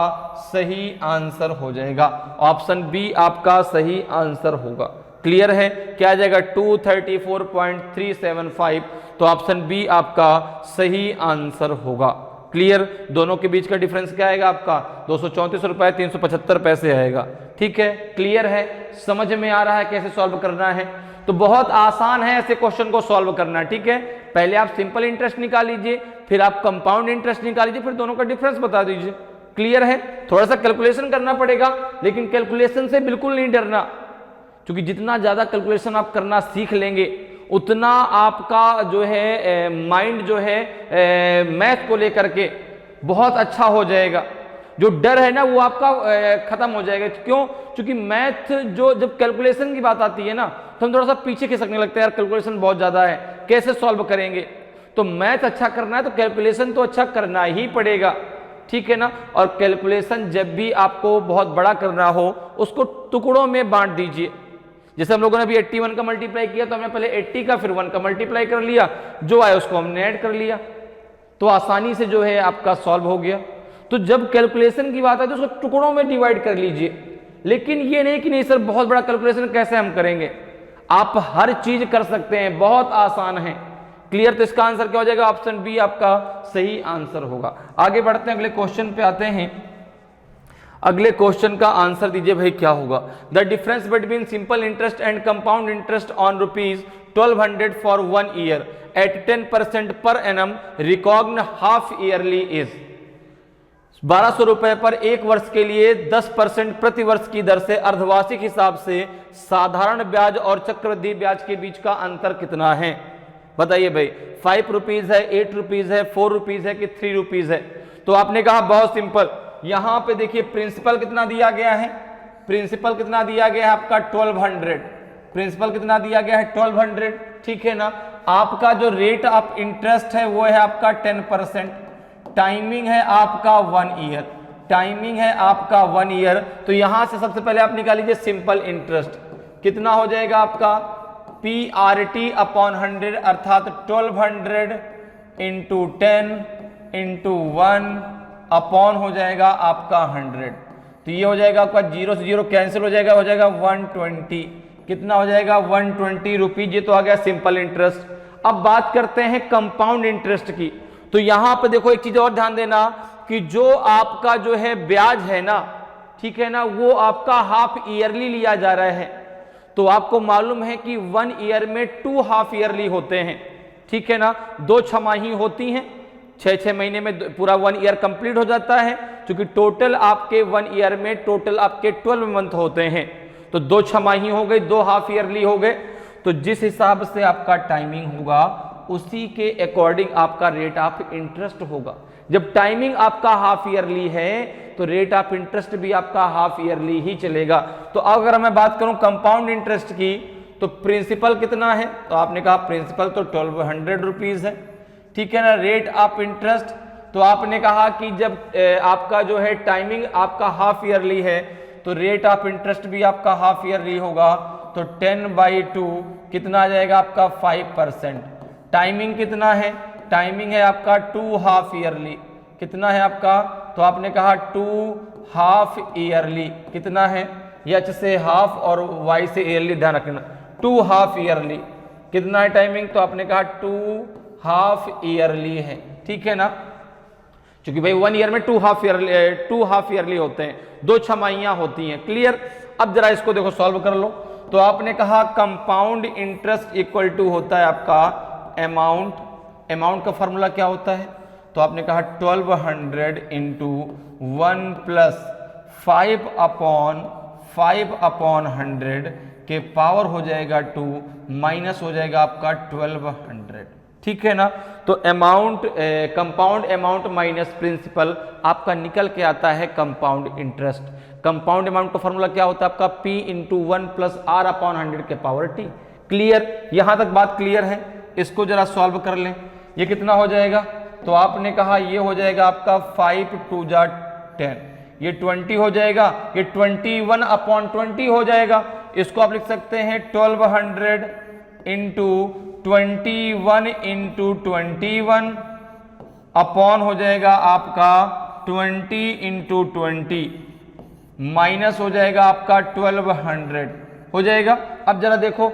सही आंसर हो जाएगा, ऑप्शन बी आपका सही आंसर होगा। क्लियर है, क्या आ जाएगा 234.375, तो ऑप्शन बी आपका सही आंसर होगा। क्लियर, दोनों के बीच का डिफरेंस क्या आएगा आपका 234 रुपए 375 पैसे आएगा। ठीक है, क्लियर है, समझ में आ रहा है कैसे सॉल्व करना है। तो बहुत आसान है ऐसे क्वेश्चन को सॉल्व करना। ठीक है, पहले आप सिंपल इंटरेस्ट निकाल लीजिए, फिर आप कंपाउंड इंटरेस्ट निकाल लीजिए, फिर दोनों का डिफरेंस बता दीजिए। क्लियर है, थोड़ा सा कैलकुलेशन करना पड़ेगा, लेकिन कैलकुलेशन से बिल्कुल नहीं डरना, क्योंकि जितना ज्यादा कैलकुलेशन आप करना सीख लेंगे उतना आपका जो है माइंड जो है मैथ को लेकर के बहुत अच्छा हो जाएगा। जो डर है ना वो आपका खत्म हो जाएगा। क्यों? क्योंकि मैथ जो जब कैलकुलेशन की बात आती है ना तो हम थोड़ा सा पीछे खिसकने लगते हैं, यार कैलकुलेशन बहुत ज्यादा है, कैसे सॉल्व करेंगे। तो मैथ अच्छा करना है तो कैलकुलेशन तो अच्छा करना ही पड़ेगा। ठीक है ना, और कैलकुलेशन जब भी आपको बहुत बड़ा करना हो उसको टुकड़ों में बांट दीजिए। जैसे हम लोगों ने अभी 81 का मल्टीप्लाई किया तो हमने पहले 80 का फिर 1 का मल्टीप्लाई कर लिया, जो आया उसको हमने ऐड कर लिया, तो आसानी से जो है आपका सॉल्व हो गया। तो जब कैलकुलेशन की बात है तो उसको टुकड़ों में डिवाइड कर लीजिए, लेकिन ये नहीं कि नहीं सर बहुत बड़ा कैलकुलेशन कैसे हम करेंगे। आप हर चीज कर सकते हैं, बहुत आसान है। क्लियर, तो इसका आंसर क्या हो जाएगा, ऑप्शन बी आपका सही आंसर होगा। आगे बढ़ते हैं, अगले क्वेश्चन पे आते हैं। अगले क्वेश्चन का आंसर दीजिए भाई, क्या होगा। The difference between simple interest and compound interest on ₹1200 for 1 year at 10% per annum reckoned half yearly is. 1200 रुपए पर एक वर्ष के लिए 10% प्रति वर्ष की दर से अर्धवार्षिक हिसाब से साधारण ब्याज और चक्रवृद्धि ब्याज के बीच का अंतर कितना है? बताइए भाई, 5 रुपीज है, 8 रुपीज है, 4 रुपीज है कि 3 रुपीज है? तो आपने कहा बहुत सिंपल, यहां पे देखिए प्रिंसिपल कितना दिया गया है, प्रिंसिपल कितना दिया गया है आपका 1200, प्रिंसिपल कितना दिया गया है 1200, ठीक है ना। आपका जो रेट ऑफ इंटरेस्ट है वो है आपका 10%, टाइमिंग है आपका 1 ईयर, टाइमिंग है आपका 1 ईयर। तो यहां से सबसे पहले आप निकाल लीजिए सिंपल इंटरेस्ट, कितना हो जाएगा आपका PRT अपॉन 100 अर्थात 1200 इंटू 10 इंटू 1 अपॉन हो जाएगा आपका 100। तो ये हो जाएगा आपका 0 से 0 कैंसिल हो जाएगा 120, कितना हो जाएगा 120 रुपीज। ये तो आ गया सिंपल इंटरेस्ट। अब बात करते हैं कंपाउंड इंटरेस्ट की। तो यहां पे देखो एक चीज और ध्यान देना कि जो आपका जो है ब्याज है ना, ठीक है ना, वो आपका हाफ ईयरली लिया जा रहा है। तो आपको मालूम है कि 1 ईयर में 2 हाफ ईयरली होते हैं, ठीक है ना, 2 छमाही होती हैं, 6 महीने में पूरा 1 ईयर कंप्लीट हो जाता है, क्योंकि टोटल आपके 1 ईयर में टोटल आपके 12 मंथ होते हैं। तो 2 छमाही हो गई, 2 हाफ ईयरली हो गए। तो जिस हिसाब से आपका टाइमिंग होगा उसी के अकॉर्डिंग आपका रेट ऑफ इंटरेस्ट होगा। जब टाइमिंग आपका हाफ ईयरली है तो रेट ऑफ इंटरेस्ट भी आपका हाफ ईयरली ही चलेगा। तो अगर मैं बात करूं कंपाउंड इंटरेस्ट की, तो प्रिंसिपल कितना है? तो आपने कहा प्रिंसिपल तो 1200 रुपीज है, ठीक है ना। रेट ऑफ इंटरेस्ट तो आपने कहा कि जब आपका जो है टाइमिंग आपका हाफ ईयरली है तो रेट ऑफ इंटरेस्ट भी आपका हाफ ईयरली होगा। तो 10/2 कितना आ जाएगा आपका 5%। टाइमिंग कितना है? टाइमिंग है आपका 2 हाफ ईयरली, कितना है आपका? तो आपने कहा 2 हाफ ईयरली, कितना है? H से हाफ और Y से ईयरली, ध्यान रखना, 2 हाफ ईयरली। कितना है टाइमिंग? तो आपने कहा 2 हाफ ईयरली है, ठीक है ना, क्योंकि भाई 1 ईयर में 2 हाफ ईयरली होते हैं, 2 छमाहियां होती हैं। क्लियर? अब जरा इसको देखो सॉल्व कर लो। तो आपने कहा कंपाउंड इंटरेस्ट इक्वल टू होता है आपका अमाउंट। अमाउंट का फॉर्मूला क्या होता है? तो आपने कहा 1200 इंटू 1 प्लस 5 अपॉन 100 के पावर हो जाएगा 2 माइनस हो जाएगा आपका 1200, ठीक है ना। तो amount compound amount minus principal आपका निकल के आता है कंपाउंड इंटरेस्ट। कंपाउंड अमाउंट का फॉर्मूला क्या होता है आपका P into 1 plus R upon 100 के पावर T। क्लियर? यहां तक बात क्लियर है? इसको जरा सॉल्व कर लें। ये कितना हो जाएगा? तो आपने कहा ये हो जाएगा आपका 5 2 जा 10, ये 20 हो जाएगा, ये 21 अपॉन 20 हो जाएगा। इसको आप लिख सकते हैं 1200 इंटू 21 इंटू 21 अपॉन हो जाएगा आपका 20 इंटू 20 माइनस हो जाएगा आपका 1200 हो जाएगा। अब जरा देखो,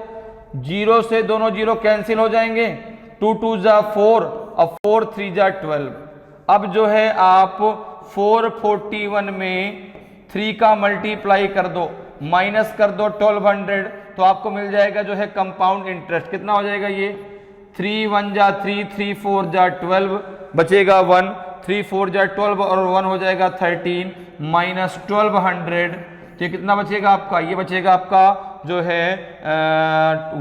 0 से दोनों 0 कैंसिल हो जाएंगे, 2 2 जा 4 और 4 3 जा 12। अब जो है आप 441 में 3 का मल्टीप्लाई कर दो, माइनस कर दो 1200, तो आपको मिल जाएगा जो है कंपाउंड इंटरेस्ट। कितना हो जाएगा ये? 3 1 जा 3, 3 4 जा 12, बचेगा 1, 3 4 जा 12 और 1 हो जाएगा 13 माइनस 1200। तो ये कितना बचेगा आपका? ये बचेगा आपका जो है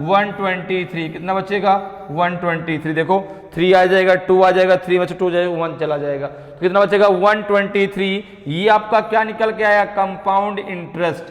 123। कितना बचेगा? 123। देखो 3 आ जाएगा, 2 आ जाएगा, 3 बचे 2 जाएगा, 1 चला जाएगा, तो कितना बचेगा? 123। ये आपका क्या निकल के आया? Compound interest.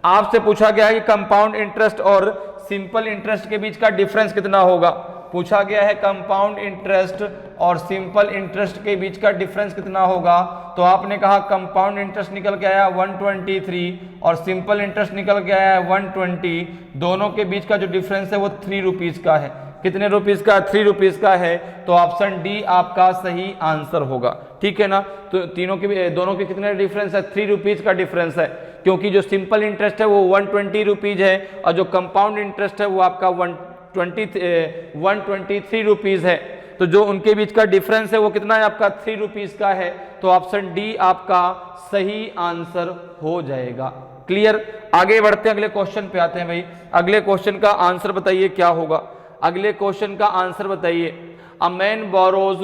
आपसे पूछा गया है कि कंपाउंड इंटरेस्ट और सिंपल इंटरेस्ट के बीच का डिफरेंस कितना होगा। पूछा गया है कंपाउंड इंटरेस्ट और सिंपल इंटरेस्ट के बीच का डिफरेंस कितना होगा। तो आपने कहा कंपाउंड इंटरेस्ट निकल के आया 123 और सिंपल इंटरेस्ट निकल के आया 120। दोनों के बीच का जो डिफरेंस है वो 3 रुपीज का है। कितने रुपीज का? 3 रुपीज का है। तो ऑप्शन डी आपका सही आंसर होगा, ठीक है ना। तो दोनों के कितने डिफरेंस है? 3 रुपीज का डिफरेंस है, क्योंकि जो सिंपल इंटरेस्ट है वो 120 रुपीज है और जो कंपाउंड इंटरेस्ट है वो आपका 123 रुपीज है। तो जो उनके बीच का डिफरेंस है वो कितना है आपका? 3 रुपीज का है। तो ऑप्शन डी आपका सही आंसर हो जाएगा। क्लियर? आगे बढ़ते हैं, अगले क्वेश्चन पे आते हैं भाई। अगले क्वेश्चन का आंसर बताइए क्या होगा। अगले क्वेश्चन का आंसर बताइए। A man borrows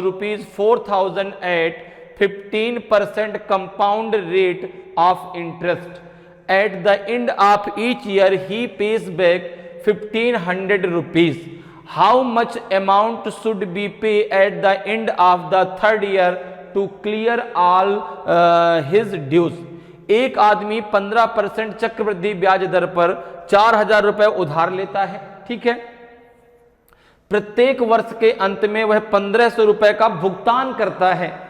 ₹4000 at 15% compound rate of interest. At the end of each year, he pays back 1500 rupees. How much amount should be paid at the end of the third year to clear all his dues? एक आदमी 15% चक्रवृद्धि ब्याज दर पर 4000 रुपए उधार लेता है, ठीक है। प्रत्येक वर्ष के अंत में वह 1500 रुपए का भुगतान करता है।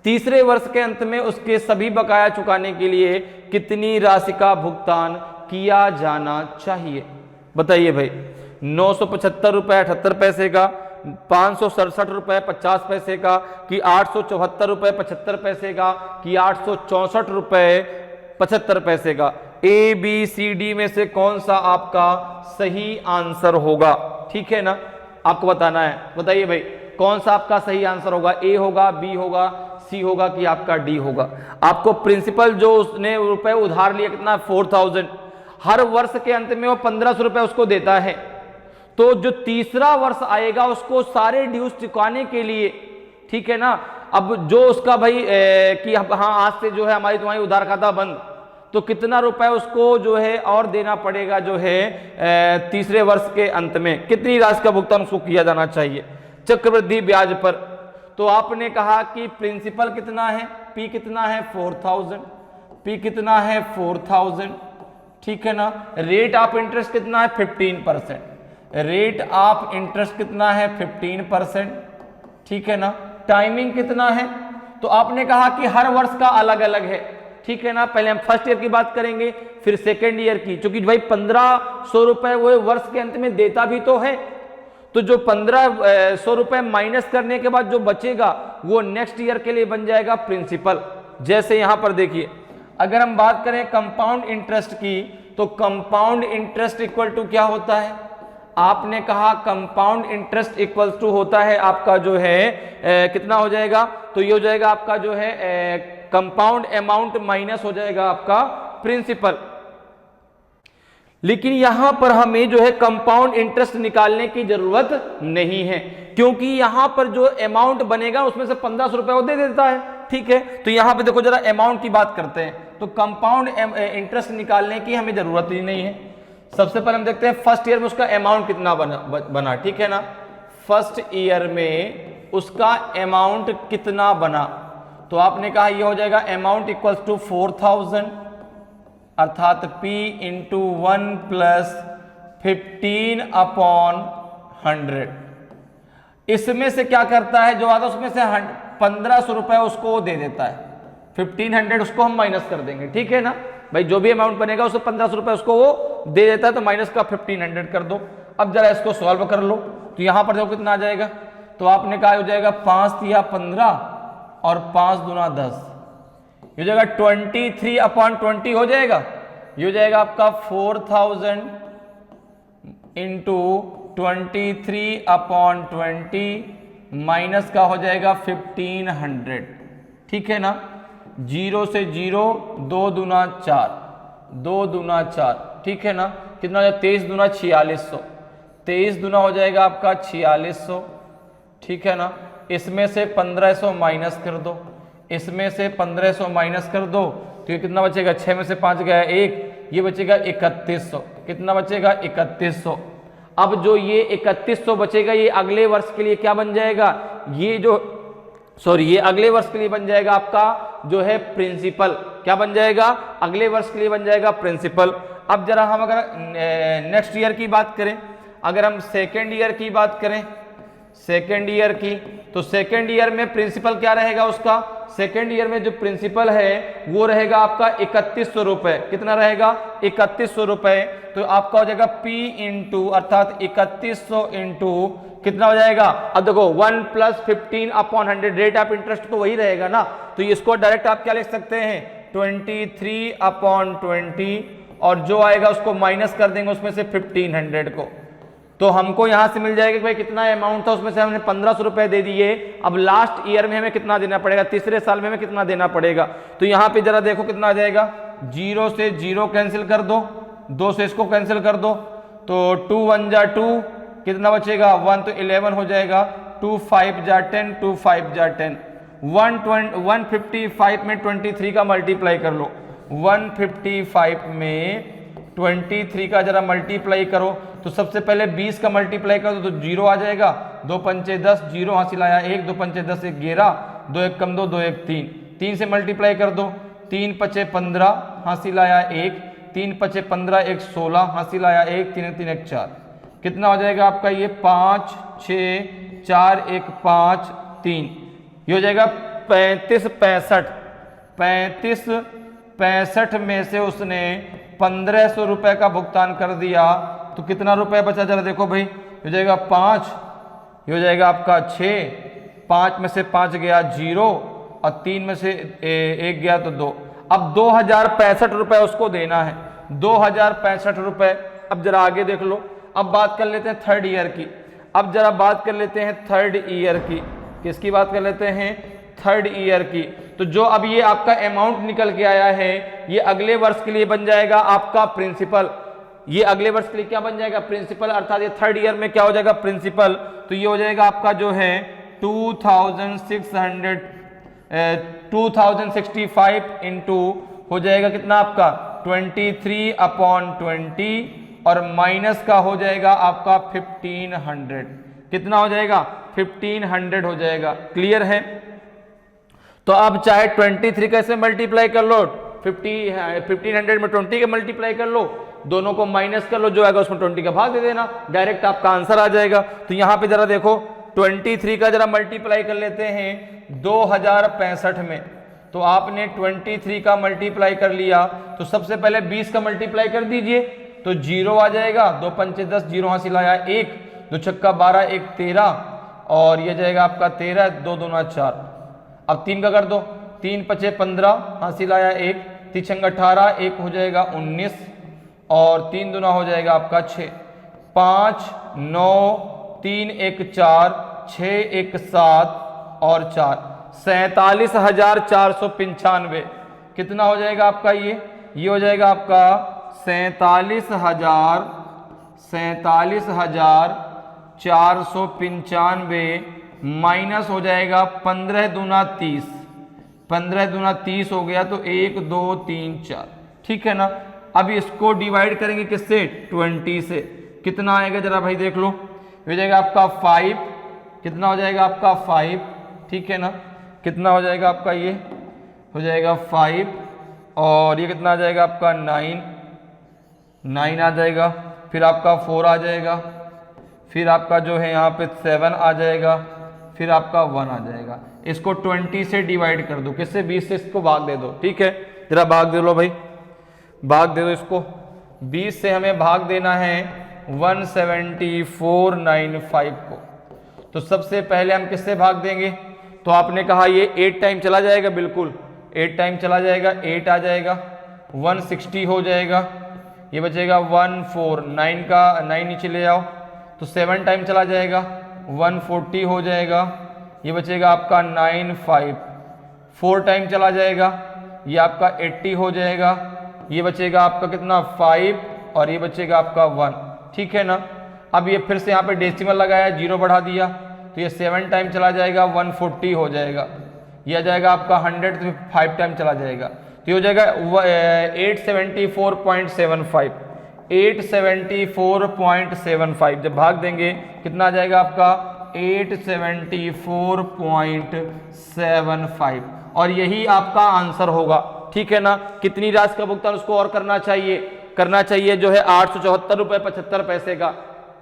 तीसरे वर्ष के अंत में उसके सभी बकाया चुकाने के लिए कितनी राशि का भुगतान किया जाना चाहिए? बताइए भाई। 975 रुपए 78 पैसे का, 567 रुपए 50 पैसे का, कि 874 रुपए 75 पैसे का, कि 864 रुपए 75 पैसे का? ए बी सी डी में से कौन सा आपका सही आंसर होगा? ठीक है ना, आपको बताना है। बताइए भाई, कौन सा आपका सही आंसर होगा? ए होगा, बी होगा, सी होगा, कि आपका डी होगा? आपको प्रिंसिपल जो उसने रुपए उधार लिए कितना? 4000। हर वर्ष के अंत में वो 1500 रुपए उसको देता है। तो जो तीसरा वर्ष आएगा उसको सारे ड्यूज चुकाने के लिए, ठीक है ना। अब जो उसका भाई कि हाँ आज से जो है हमारी तुम्हारी उधार खाता बंद, तो कितना रुपए उसको जो है और देना पड़ेगा जो है तीसरे वर्ष के अंत में? कितनी राशि का भुगतान उसको किया जाना चाहिए चक्रवृद्धि ब्याज पर? तो आपने कहा कि प्रिंसिपल कितना है, पी कितना है? 4000। पी कितना है? 4000, ठीक है ना। रेट ऑफ इंटरेस्ट कितना है? 15%। रेट ऑफ इंटरेस्ट कितना है? 15%, ठीक है ना। टाइमिंग कितना है? तो आपने कहा कि हर वर्ष का अलग अलग है, ठीक है ना। पहले हम फर्स्ट ईयर की बात करेंगे, फिर सेकेंड ईयर की, क्योंकि भाई 1500 रुपए वो वर्ष के अंत में देता भी तो है। तो जो 1500 रुपए माइनस करने के बाद जो बचेगा वो नेक्स्ट ईयर के लिए बन जाएगा प्रिंसिपल। जैसे यहां पर देखिए, अगर हम बात करें कंपाउंड इंटरेस्ट की, तो कंपाउंड इंटरेस्ट इक्वल टू क्या होता है? आपने कहा कंपाउंड इंटरेस्ट इक्वल टू होता है आपका जो है कितना हो जाएगा? तो ये हो जाएगा आपका जो है कंपाउंड अमाउंट माइनस हो जाएगा आपका प्रिंसिपल। लेकिन यहां पर हमें जो है कंपाउंड इंटरेस्ट निकालने की जरूरत नहीं है, क्योंकि यहां पर जो अमाउंट बनेगा उसमें से 1500 रुपए वो दे देता है, ठीक है। तो यहां पे देखो जरा अमाउंट की बात करते हैं, तो कंपाउंड इंटरेस्ट निकालने की हमें जरूरत ही नहीं है। सबसे पहले हम देखते हैं फर्स्ट ईयर में उसका अमाउंट कितना बना, ठीक है ना। फर्स्ट ईयर में उसका अमाउंट कितना बना? तो आपने कहा ये हो जाएगा अमाउंट इक्वल्स टू 4000, अर्थात P इंटू 1 प्लस 15/100। इसमें से क्या करता है, जो आता है उसमें से 1500 रुपए उसको दे देता है, 1500 उसको हम माइनस कर देंगे, ठीक है ना भाई। जो भी अमाउंट बनेगा उसको 1500 रुपए उसको वो दे देता है, तो माइनस का 1500 कर दो। अब जरा इसको सॉल्व कर लो, तो यहां पर देखो कितना आ जाएगा। तो आपने कहा हो जाएगा 5 या 15 और 5 दूना 10, ये हो जाएगा 23/20 हो जाएगा। ये हो जाएगा आपका 4000 इंटू 23/20 माइनस का हो जाएगा 1500, ठीक है ना। 0 से 0, 2 दूना 4, 2 दूना 4, ठीक है ना। कितना हो जाएगा? 23 दूना 4600, 23 दूना हो जाएगा आपका 4600, ठीक है ना। इसमें से 1500 माइनस कर दो, इसमें से 1500 माइनस कर दो, तो ये कितना बचेगा? 6 में से 5 गया 1, ये बचेगा 3100। कितना बचेगा? 3100। अब जो ये 3100 बचेगा ये अगले वर्ष के लिए क्या बन जाएगा? ये अगले वर्ष के लिए बन जाएगा आपका जो है प्रिंसिपल। क्या बन जाएगा? अगले वर्ष के लिए बन जाएगा प्रिंसिपल। अब जरा हम अगर नेक्स्ट ईयर की बात करें, अगर हम सेकेंड ईयर की बात करें, सेकेंड ईयर की, तो सेकेंड ईयर में प्रिंसिपल क्या रहेगा उसका? सेकेंड ईयर में जो प्रिंसिपल है वो रहेगा आपका 3100 रुपए। कितना रहेगा? 3100 रुपए। तो आपका हो जाएगा P इंटू, अर्थात 3100 इंटू कितना हो जाएगा? अब देखो 1 प्लस 15/100, रेट ऑफ इंटरेस्ट तो वही रहेगा ना, तो इसको डायरेक्ट आप क्या लिख सकते हैं? 23/20, और जो आएगा उसको माइनस कर देंगे उसमें से 1500 को। तो हमको यहां से मिल जाएगा कि भाई कितना अमाउंट था, उसमें से हमने 1500 रुपए दे दिए। अब लास्ट ईयर में हमें कितना देना पड़ेगा? तीसरे साल में हमें कितना देना पड़ेगा? तो यहां पे जरा देखो कितना आ जाएगा। 0 से 0 कैंसिल कर दो, 2 से इसको कैंसिल कर दो, तो 2 1 जा 2, कितना बचेगा? 1, तो 11 हो जाएगा। 2 5 जा 10, 2 5 जा 10, 155 में 23 का मल्टीप्लाई कर लो, 155 में 23 का जरा मल्टीप्लाई करो तो सबसे पहले 20 का मल्टीप्लाई करो तो 0 आ जाएगा, 2 पंचे 10, 0 हासिल आया 1, 2 पंचे 10, 1 11, 2 1 कम 2, 2 1 3, 3 से मल्टीप्लाई कर दो, 3 पचे 15 हासिल आया 1, 3 पचे 15, 1 16 हासिल आया 1, 3 3 1 4, कितना हो जाएगा आपका ये 5 6 4 1 5 3, ये हो जाएगा 35 65 में से उसने 1500 रुपए का भुगतान कर दिया तो कितना रुपए बचा जरा देखो भाई, हो जाएगा 5, ये हो जाएगा आपका 6, 5 में से 5 गया 0 और 3 में से 1 गया तो 2। अब 2065 रुपए उसको देना है, 2065 रुपए। अब जरा आगे देख लो, अब बात कर लेते हैं थर्ड ईयर की। अब जरा बात कर लेते हैं थर्ड ईयर की, किसकी बात कर लेते हैं, थर्ड ईयर की। तो जो अब ये आपका अमाउंट निकल के आया है ये अगले वर्ष के लिए बन जाएगा आपका प्रिंसिपल, ये अगले वर्ष के लिए क्या बन जाएगा, प्रिंसिपल, अर्थात ये थर्ड ईयर में क्या हो जाएगा, प्रिंसिपल। तो ये हो जाएगा आपका जो है 2065 इंटू हो जाएगा कितना आपका 23/20 और माइनस का हो जाएगा आपका 1500, कितना हो जाएगा 1500 हो जाएगा। क्लियर है। तो अब चाहे 23 कैसे मल्टीप्लाई कर लो, 1500 में 20 का मल्टीप्लाई कर लो, दोनों को माइनस कर लो, जो आएगा उसमें 20 का भाग दे देना, डायरेक्ट आपका आंसर आ जाएगा। तो यहां पे जरा देखो 23 का जरा मल्टीप्लाई कर लेते हैं 2065 में। तो आपने 23 का मल्टीप्लाई कर लिया तो सबसे पहले 20 का मल्टीप्लाई कर दीजिए तो 0 आ जाएगा, 2 पंचे 10, 0 हासिल आया 1, 2 छक्का 12, 1 13 और ये जाएगा आपका 13, 2 दूना 4। अब 3 का कर दो, 3 पचे 15 हासिल आया 1, 3 छंग 18, 1 हो जाएगा 19 और 3 दूना हो जाएगा आपका 6, 5 9 3 1 4, 6 1 7 और 4, 47,495। कितना हो जाएगा आपका ये हो जाएगा आपका 47,495 माइनस हो जाएगा 15 दूना 30, 15 दूना 30 हो गया तो 1 2 3 4, ठीक है ना। अब इसको डिवाइड करेंगे किससे, 20 से, कितना आएगा जरा भाई देख लो, हो जाएगा आपका 5, कितना हो जाएगा आपका 5, ठीक है ना। कितना हो जाएगा आपका ये हो जाएगा 5 और ये कितना आ जाएगा आपका 9 आ जाएगा, फिर आपका 4 आ जाएगा, फिर आपका जो है यहाँ पे 7 आ जाएगा, फिर आपका 1 आ जाएगा। इसको 20 से डिवाइड कर दो, किससे, 20 से इसको भाग दे दो, ठीक है। जरा भाग दे लो भाई, भाग दे दो इसको, 20 से हमें भाग देना है 17495 को। तो सबसे पहले हम किससे भाग देंगे, तो आपने कहा ये 8 टाइम चला जाएगा, बिल्कुल 8 टाइम चला जाएगा, 8 आ जाएगा, 160 हो जाएगा, ये बचेगा 149 का 9 नीचे ले आओ तो 7 टाइम चला जाएगा, 140 हो जाएगा, ये बचेगा आपका 95, 4 टाइम चला जाएगा, ये आपका 80 हो जाएगा, ये बचेगा आपका कितना 5 और ये बचेगा आपका 1, ठीक है ना। अब ये फिर से यहाँ पे डेसिमल लगाया, 0 बढ़ा दिया तो ये 7 टाइम चला जाएगा, 140 हो जाएगा, ये आ जाएगा आपका 100 तो 5 टाइम चला जाएगा तो ये हो जाएगा 874.75, 874.75 जब भाग देंगे कितना आ जाएगा आपका 874.75 और यही आपका आंसर होगा, ठीक है ना। कितनी राशि का भुगतान उसको और करना चाहिए जो है 874 रुपये 75 पैसे का,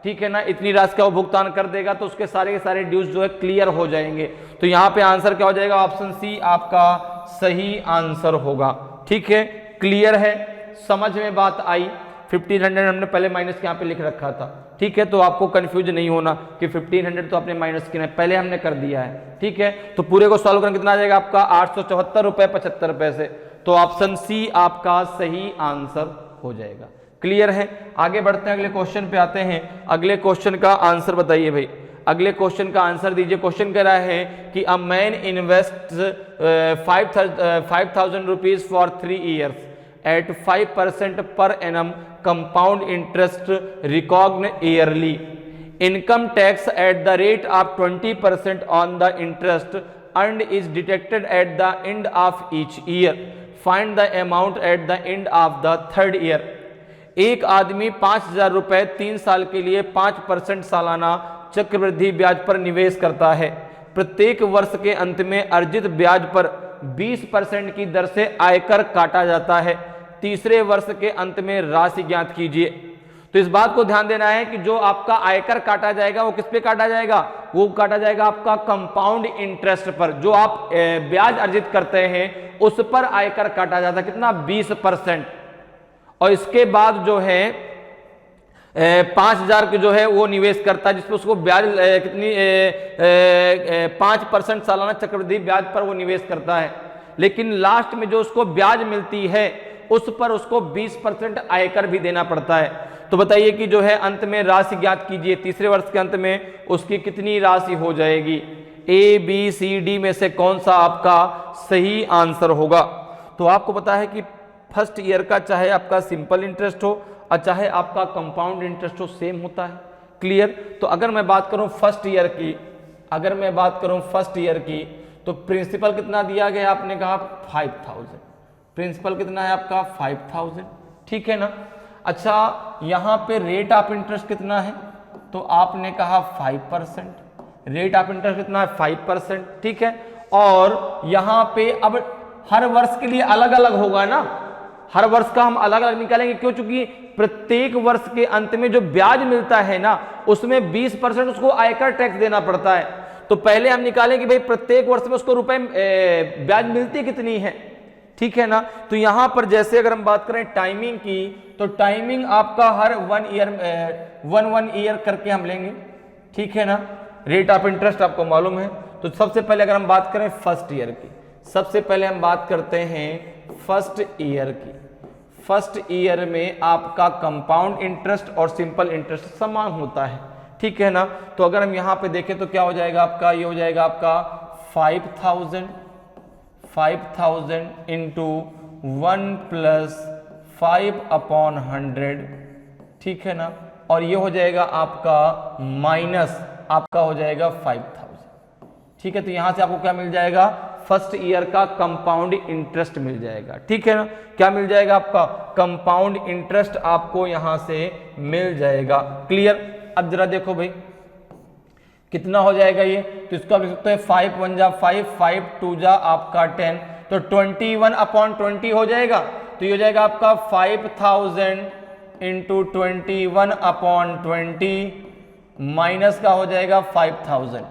ठीक है ना। इतनी राशि का वो भुगतान कर देगा तो उसके सारे के सारे ड्यूज जो है क्लियर हो जाएंगे। तो यहाँ पे आंसर क्या हो जाएगा, ऑप्शन सी आपका सही आंसर होगा, ठीक है। क्लियर है, समझ में बात आई। 1500 हमने पहले माइनस के यहाँ पे लिख रखा था, ठीक है, तो आपको कंफ्यूज नहीं होना कि 1500 तो आपने माइनस किया है, पहले हमने कर दिया है, ठीक है। तो पूरे को सॉल्व करना कितना आ जाएगा आपका 874 रुपये 75 पैसे। तो ऑप्शन सी आपका सही आंसर हो जाएगा। क्लियर है। आगे बढ़ते हैं, अगले क्वेश्चन पे आते हैं। अगले क्वेश्चन का आंसर बताइए भाई, अगले क्वेश्चन का आंसर दीजिए। क्वेश्चन कह रहा है कि a man invest 5,000 rupees for 3 years at 5% per annum compound interest recognized yearly, income tax at the rate of 20% on the interest earned is detected eight the end of each year, find the amount at the end of the third year. एक आदमी 5,000 रुपए 3 साल के लिए 5% सालाना चक्रवृद्धि ब्याज पर निवेश करता है। प्रत्येक वर्ष के अंत में अर्जित ब्याज पर 20% की दर से आयकर काटा जाता है। तीसरे वर्ष के अंत में राशि ज्ञात कीजिए। तो इस बात को ध्यान देना है कि जो आपका आयकर काटा जाएगा वो किस पे काटा जाएगा, वो काटा जाएगा आपका कंपाउंड इंटरेस्ट पर। जो आप ब्याज अर्जित करते हैं उस पर आयकर काटा जाता है, कितना, 20%। और इसके बाद जो है 5,000 के जो है वो निवेश करता है, जिसपे उसको ब्याज कितनी 5% सालाना चक्रवृद्धि ब्याज पर वो निवेश करता है। लेकिन लास्ट में जो उसको ब्याज मिलती है उस पर उसको 20% आयकर भी देना पड़ता है। तो बताइए कि जो है अंत में राशि ज्ञात कीजिए। तीसरे वर्ष के अंत में उसकी कितनी राशि हो जाएगी। ए बी सी डी में से कौन सा आपका सही आंसर होगा। तो आपको पता है कि फर्स्ट ईयर का चाहे आपका सिंपल इंटरेस्ट हो और चाहे आपका कंपाउंड इंटरेस्ट हो, सेम होता है। क्लियर। तो अगर मैं बात करूं फर्स्ट ईयर की, तो प्रिंसिपल कितना दिया गया, आपने कहा 5,000। प्रिंसिपल कितना है आपका 5,000, ठीक है ना। अच्छा, यहां पे रेट ऑफ इंटरेस्ट कितना है, तो आपने कहा 5%। रेट ऑफ इंटरेस्ट कितना है 5%, ठीक है। और यहां पे अब हर वर्ष के लिए अलग अलग होगा ना, हर वर्ष का हम अलग अलग निकालेंगे। क्यों? चूंकि प्रत्येक वर्ष के अंत में जो ब्याज मिलता है ना उसमें 20% उसको आयकर टैक्स देना पड़ता है। तो पहले हम निकालेंगे भाई प्रत्येक वर्ष में उसको रुपए ब्याज मिलती कितनी है, ठीक है ना। तो यहां पर जैसे अगर हम बात करें टाइमिंग की, तो टाइमिंग आपका हर 1 ईयर करके हम लेंगे, ठीक है ना। रेट ऑफ इंटरेस्ट आपको मालूम है। तो सबसे पहले अगर हम बात करें फर्स्ट ईयर की, सबसे पहले हम बात करते हैं फर्स्ट ईयर की। फर्स्ट ईयर में आपका कंपाउंड इंटरेस्ट और सिंपल इंटरेस्ट समान होता है, ठीक है ना। तो अगर हम यहां पे देखें तो क्या हो जाएगा आपका, ये हो जाएगा आपका 5,000 इंटू 1 + 5/100, ठीक है ना। और ये हो जाएगा आपका माइनस आपका हो जाएगा 5,000, ठीक है। तो यहां से आपको क्या मिल जाएगा, फर्स्ट ईयर का कंपाउंड इंटरेस्ट मिल जाएगा, ठीक है ना। क्या मिल जाएगा आपका, कंपाउंड इंटरेस्ट आपको यहां से मिल जाएगा। क्लियर। अब जरा देखो भाई कितना हो जाएगा ये, तो इसको आप लिख सकते हैं 5 × 1 = 5, 5 × 2 = आपका 10, तो 21/20 हो जाएगा। तो ये हो जाएगा आपका 5,000 इंटू 21/20 माइनस का हो जाएगा 5,000,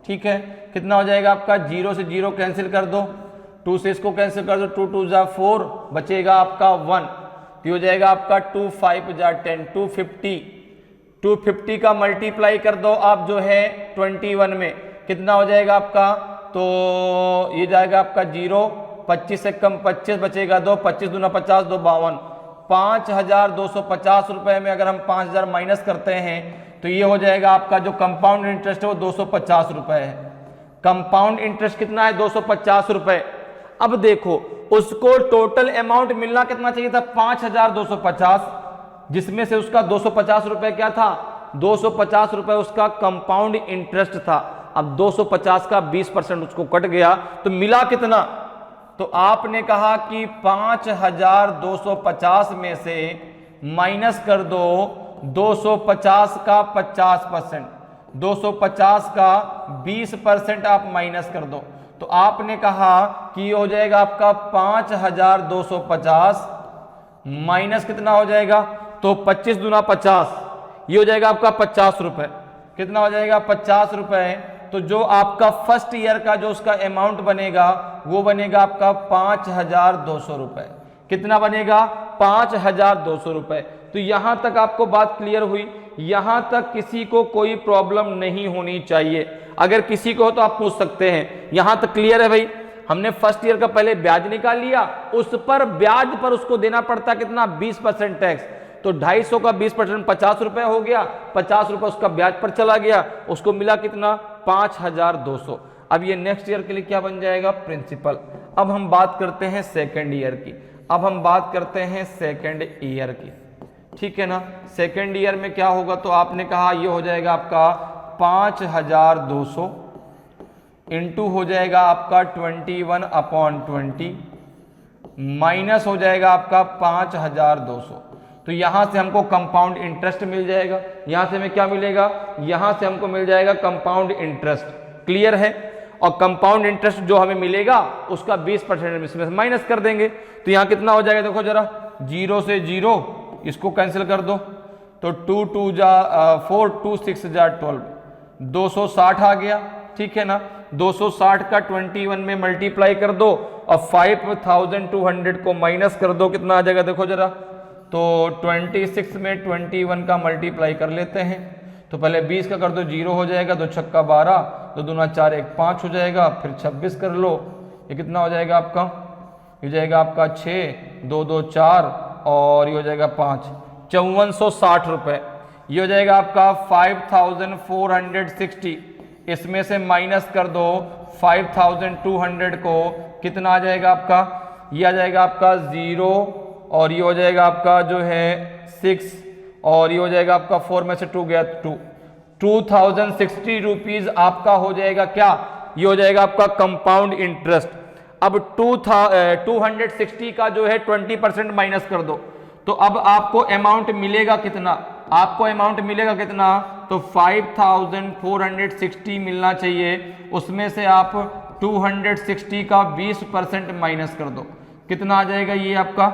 ठीक है। कितना हो जाएगा आपका, 0 से 0 कैंसिल कर दो, 2 से इसको कैंसिल कर दो, 2 × 2 = 4, बचेगा आपका 1। तो हो जाएगा आपका 2 × 5 = 10, 250 का मल्टीप्लाई कर दो आप जो है 21 में, कितना हो जाएगा आपका, तो ये जाएगा आपका 0, 25 से कम 25 बचेगा 2, 25 दूना 50, 2 52, 5,250 रुपए में अगर हम 5,000 माइनस करते हैं तो ये हो जाएगा आपका जो कंपाउंड इंटरेस्ट है वो 250 रुपए है। कंपाउंड इंटरेस्ट कितना है, 250 रुपए। अब देखो उसको टोटल अमाउंट मिलना कितना चाहिए था, 5,250, जिसमें से उसका 250 रुपए क्या था, 250 रुपए उसका कंपाउंड इंटरेस्ट था। अब 250 का 20% उसको कट गया तो मिला कितना, तो आपने कहा कि 5,250 में से माइनस कर दो 250 का 50%, 250 का 20% आप माइनस कर दो। तो आपने कहा कि ये हो जाएगा आपका 5,250 माइनस कितना हो जाएगा, तो 25 दूना 50, ये हो जाएगा आपका 50 रुपए। कितना हो जाएगा, 50 रुपए। तो जो आपका फर्स्ट ईयर का जो उसका अमाउंट बनेगा वो बनेगा आपका 5,200 रुपए। कितना बनेगा, 5,200 रुपए। तो यहां तक आपको बात क्लियर हुई, यहां तक किसी को कोई प्रॉब्लम नहीं होनी चाहिए। अगर किसी को हो तो आप पूछ सकते हैं। यहां तक क्लियर है भाई। हमने फर्स्ट ईयर का पहले ब्याज निकाल लिया, उस पर ब्याज पर उसको देना पड़ता कितना, 20% टैक्स। तो 250 का 20% 50 रुपए हो गया, 50 रुपए उसका ब्याज पर चला गया, उसको मिला कितना, 5,200। अब ये नेक्स्ट ईयर के लिए क्या बन जाएगा, प्रिंसिपल। अब हम बात करते हैं सेकेंड ईयर की, अब हम बात करते हैं सेकेंड ईयर की, ठीक है ना। सेकेंड ईयर में क्या होगा, तो आपने कहा ये हो जाएगा आपका 5,200 इंटू हो जाएगा आपका 21/20 माइनस हो जाएगा आपका 5200। तो यहां से हमको कंपाउंड इंटरेस्ट मिल जाएगा। यहां से हमें क्या मिलेगा, यहां से हमको मिल जाएगा कंपाउंड इंटरेस्ट। क्लियर है। और कंपाउंड इंटरेस्ट जो हमें मिलेगा उसका 20% इसमें से माइनस कर देंगे। तो यहां कितना हो जाएगा, देखो जरा, 0 से 0 इसको कैंसिल कर दो, तो 2 2 जा 4 2 6 जा 12, 260 आ गया। ठीक है ना। 260 का 21 में मल्टीप्लाई कर दो और 5200 को माइनस कर दो, कितना आ जाएगा देखो जरा। तो 26 में 21 का मल्टीप्लाई कर लेते हैं। तो पहले 20 का कर दो, 0 हो जाएगा, 2 छक्का 12, 2 दूना 4 1 5 हो जाएगा। फिर 26 कर लो, ये कितना हो जाएगा आपका, ये हो जाएगा आपका 6 2 2 4 और ये हो जाएगा 5, 5460 रुपये। ये हो जाएगा आपका 5460। इसमें से माइनस कर दो 5200 को, कितना आ जाएगा आपका, ये आ जाएगा आपका 0 और ये हो जाएगा आपका जो है 6 और ये हो जाएगा आपका 4 में से 2 गया 2, 2060 रुपीज आपका हो जाएगा क्या, ये हो जाएगा आपका कंपाउंड इंटरेस्ट। अब 260 का जो है 20% माइनस कर दो, तो अब आपको अमाउंट मिलेगा कितना, आपको अमाउंट मिलेगा कितना, तो 5460 मिलना चाहिए। उसमें से आप 260 का 20% माइनस कर दो, कितना आ जाएगा ये आपका,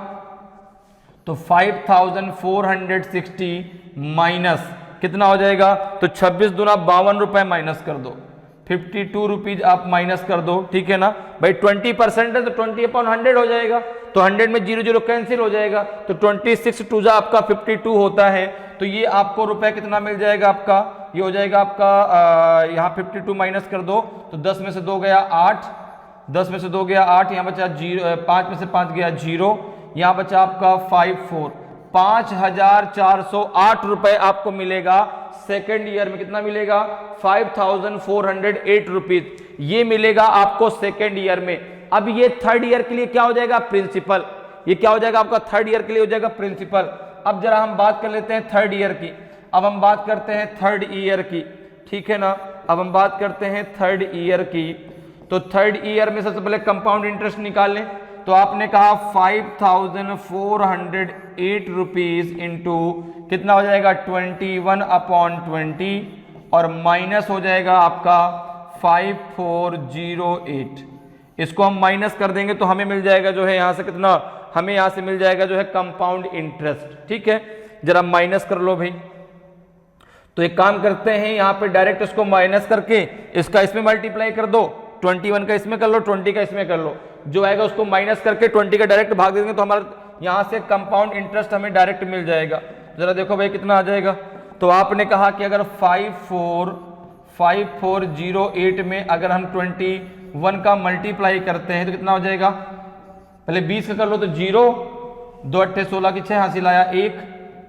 तो 5460 माइनस कितना हो जाएगा, तो 26 दूना 52 रुपए माइनस कर दो, 52 रुपीज आप माइनस कर दो। ठीक है ना भाई, 20% है तो 20/100 हो जाएगा, तो 100 में 0 0 कैंसिल हो जाएगा, तो 26 टू जा आपका 52 होता है। तो ये आपको रुपए कितना मिल जाएगा आपका, ये हो जाएगा आपका यहाँ 52 माइनस कर दो, तो 10 में से 2 गया 8, 10 में से 2 गया 8, यहाँ बचा 0, 5 में से 5 गया 0, यहाँ बचा आपका 54, 5408 रुपए आपको मिलेगा सेकेंड ईयर में। कितना मिलेगा, 5408 रुपीज ये मिलेगा आपको सेकेंड ईयर में। अब ये थर्ड ईयर के लिए क्या हो जाएगा, प्रिंसिपल। ये क्या हो जाएगा आपका, थर्ड ईयर के लिए हो जाएगा प्रिंसिपल। अब जरा हम बात कर लेते हैं थर्ड ईयर की। अब हम बात करते हैं थर्ड ईयर की, ठीक है ना। अब हम बात करते हैं थर्ड ईयर की। तो थर्ड ईयर में सबसे पहले कंपाउंड इंटरेस्ट निकाल लें। तो आपने कहा 5408 रुपीज इंटू कितना हो जाएगा 21/20 और माइनस हो जाएगा आपका 5408। इसको हम माइनस कर देंगे तो हमें मिल जाएगा जो है यहां से कितना, हमें यहां से मिल जाएगा जो है कंपाउंड इंटरेस्ट। ठीक है, जरा माइनस कर लो भाई। तो एक काम करते हैं, यहां पे डायरेक्ट इसको माइनस करके इसका इसमें मल्टीप्लाई कर दो, 21 का इसमें कर लो, 20 का इसमें कर लो, जो आएगा उसको माइनस करके 20 का डायरेक्ट भाग देंगे तो हमारा यहां से कंपाउंड इंटरेस्ट हमें डायरेक्ट मिल जाएगा। जरा देखो भाई कितना आ जाएगा। तो आपने कहा कि अगर 5408 में अगर हम 21 का मल्टीप्लाई करते हैं तो कितना हो जाएगा, पहले 20 का कर लो तो 0, 2 8 16 की 6 हासिल आया 1,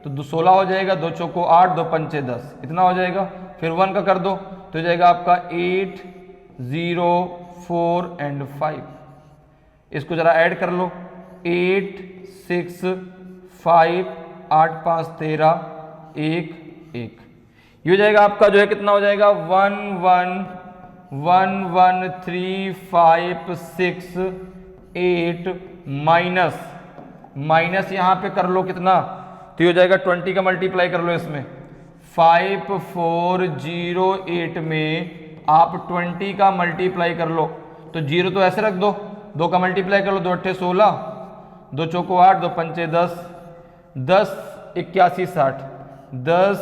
तो 16 हो जाएगा, 2 चौको 8, 2 पंचे 10, इतना हो जाएगा। फिर 1 का कर दो तो हो जाएगा आपका 8 0 4 एंड 5। इसको जरा ऐड कर लो, 8 6 5 8 5 13 1 1, ये हो जाएगा आपका जो है कितना हो जाएगा 1 1 1 1 3 5 6 8 माइनस यहाँ पे कर लो कितना, तो ये हो जाएगा 20 का मल्टीप्लाई कर लो इसमें। 5408 में आप 20 का मल्टीप्लाई कर लो, तो 0 तो ऐसे रख दो, 2 का मल्टीप्लाई कर लो, 2 8 16, 2 चौको 8, 2 पंचे 10, 10 81 60, 10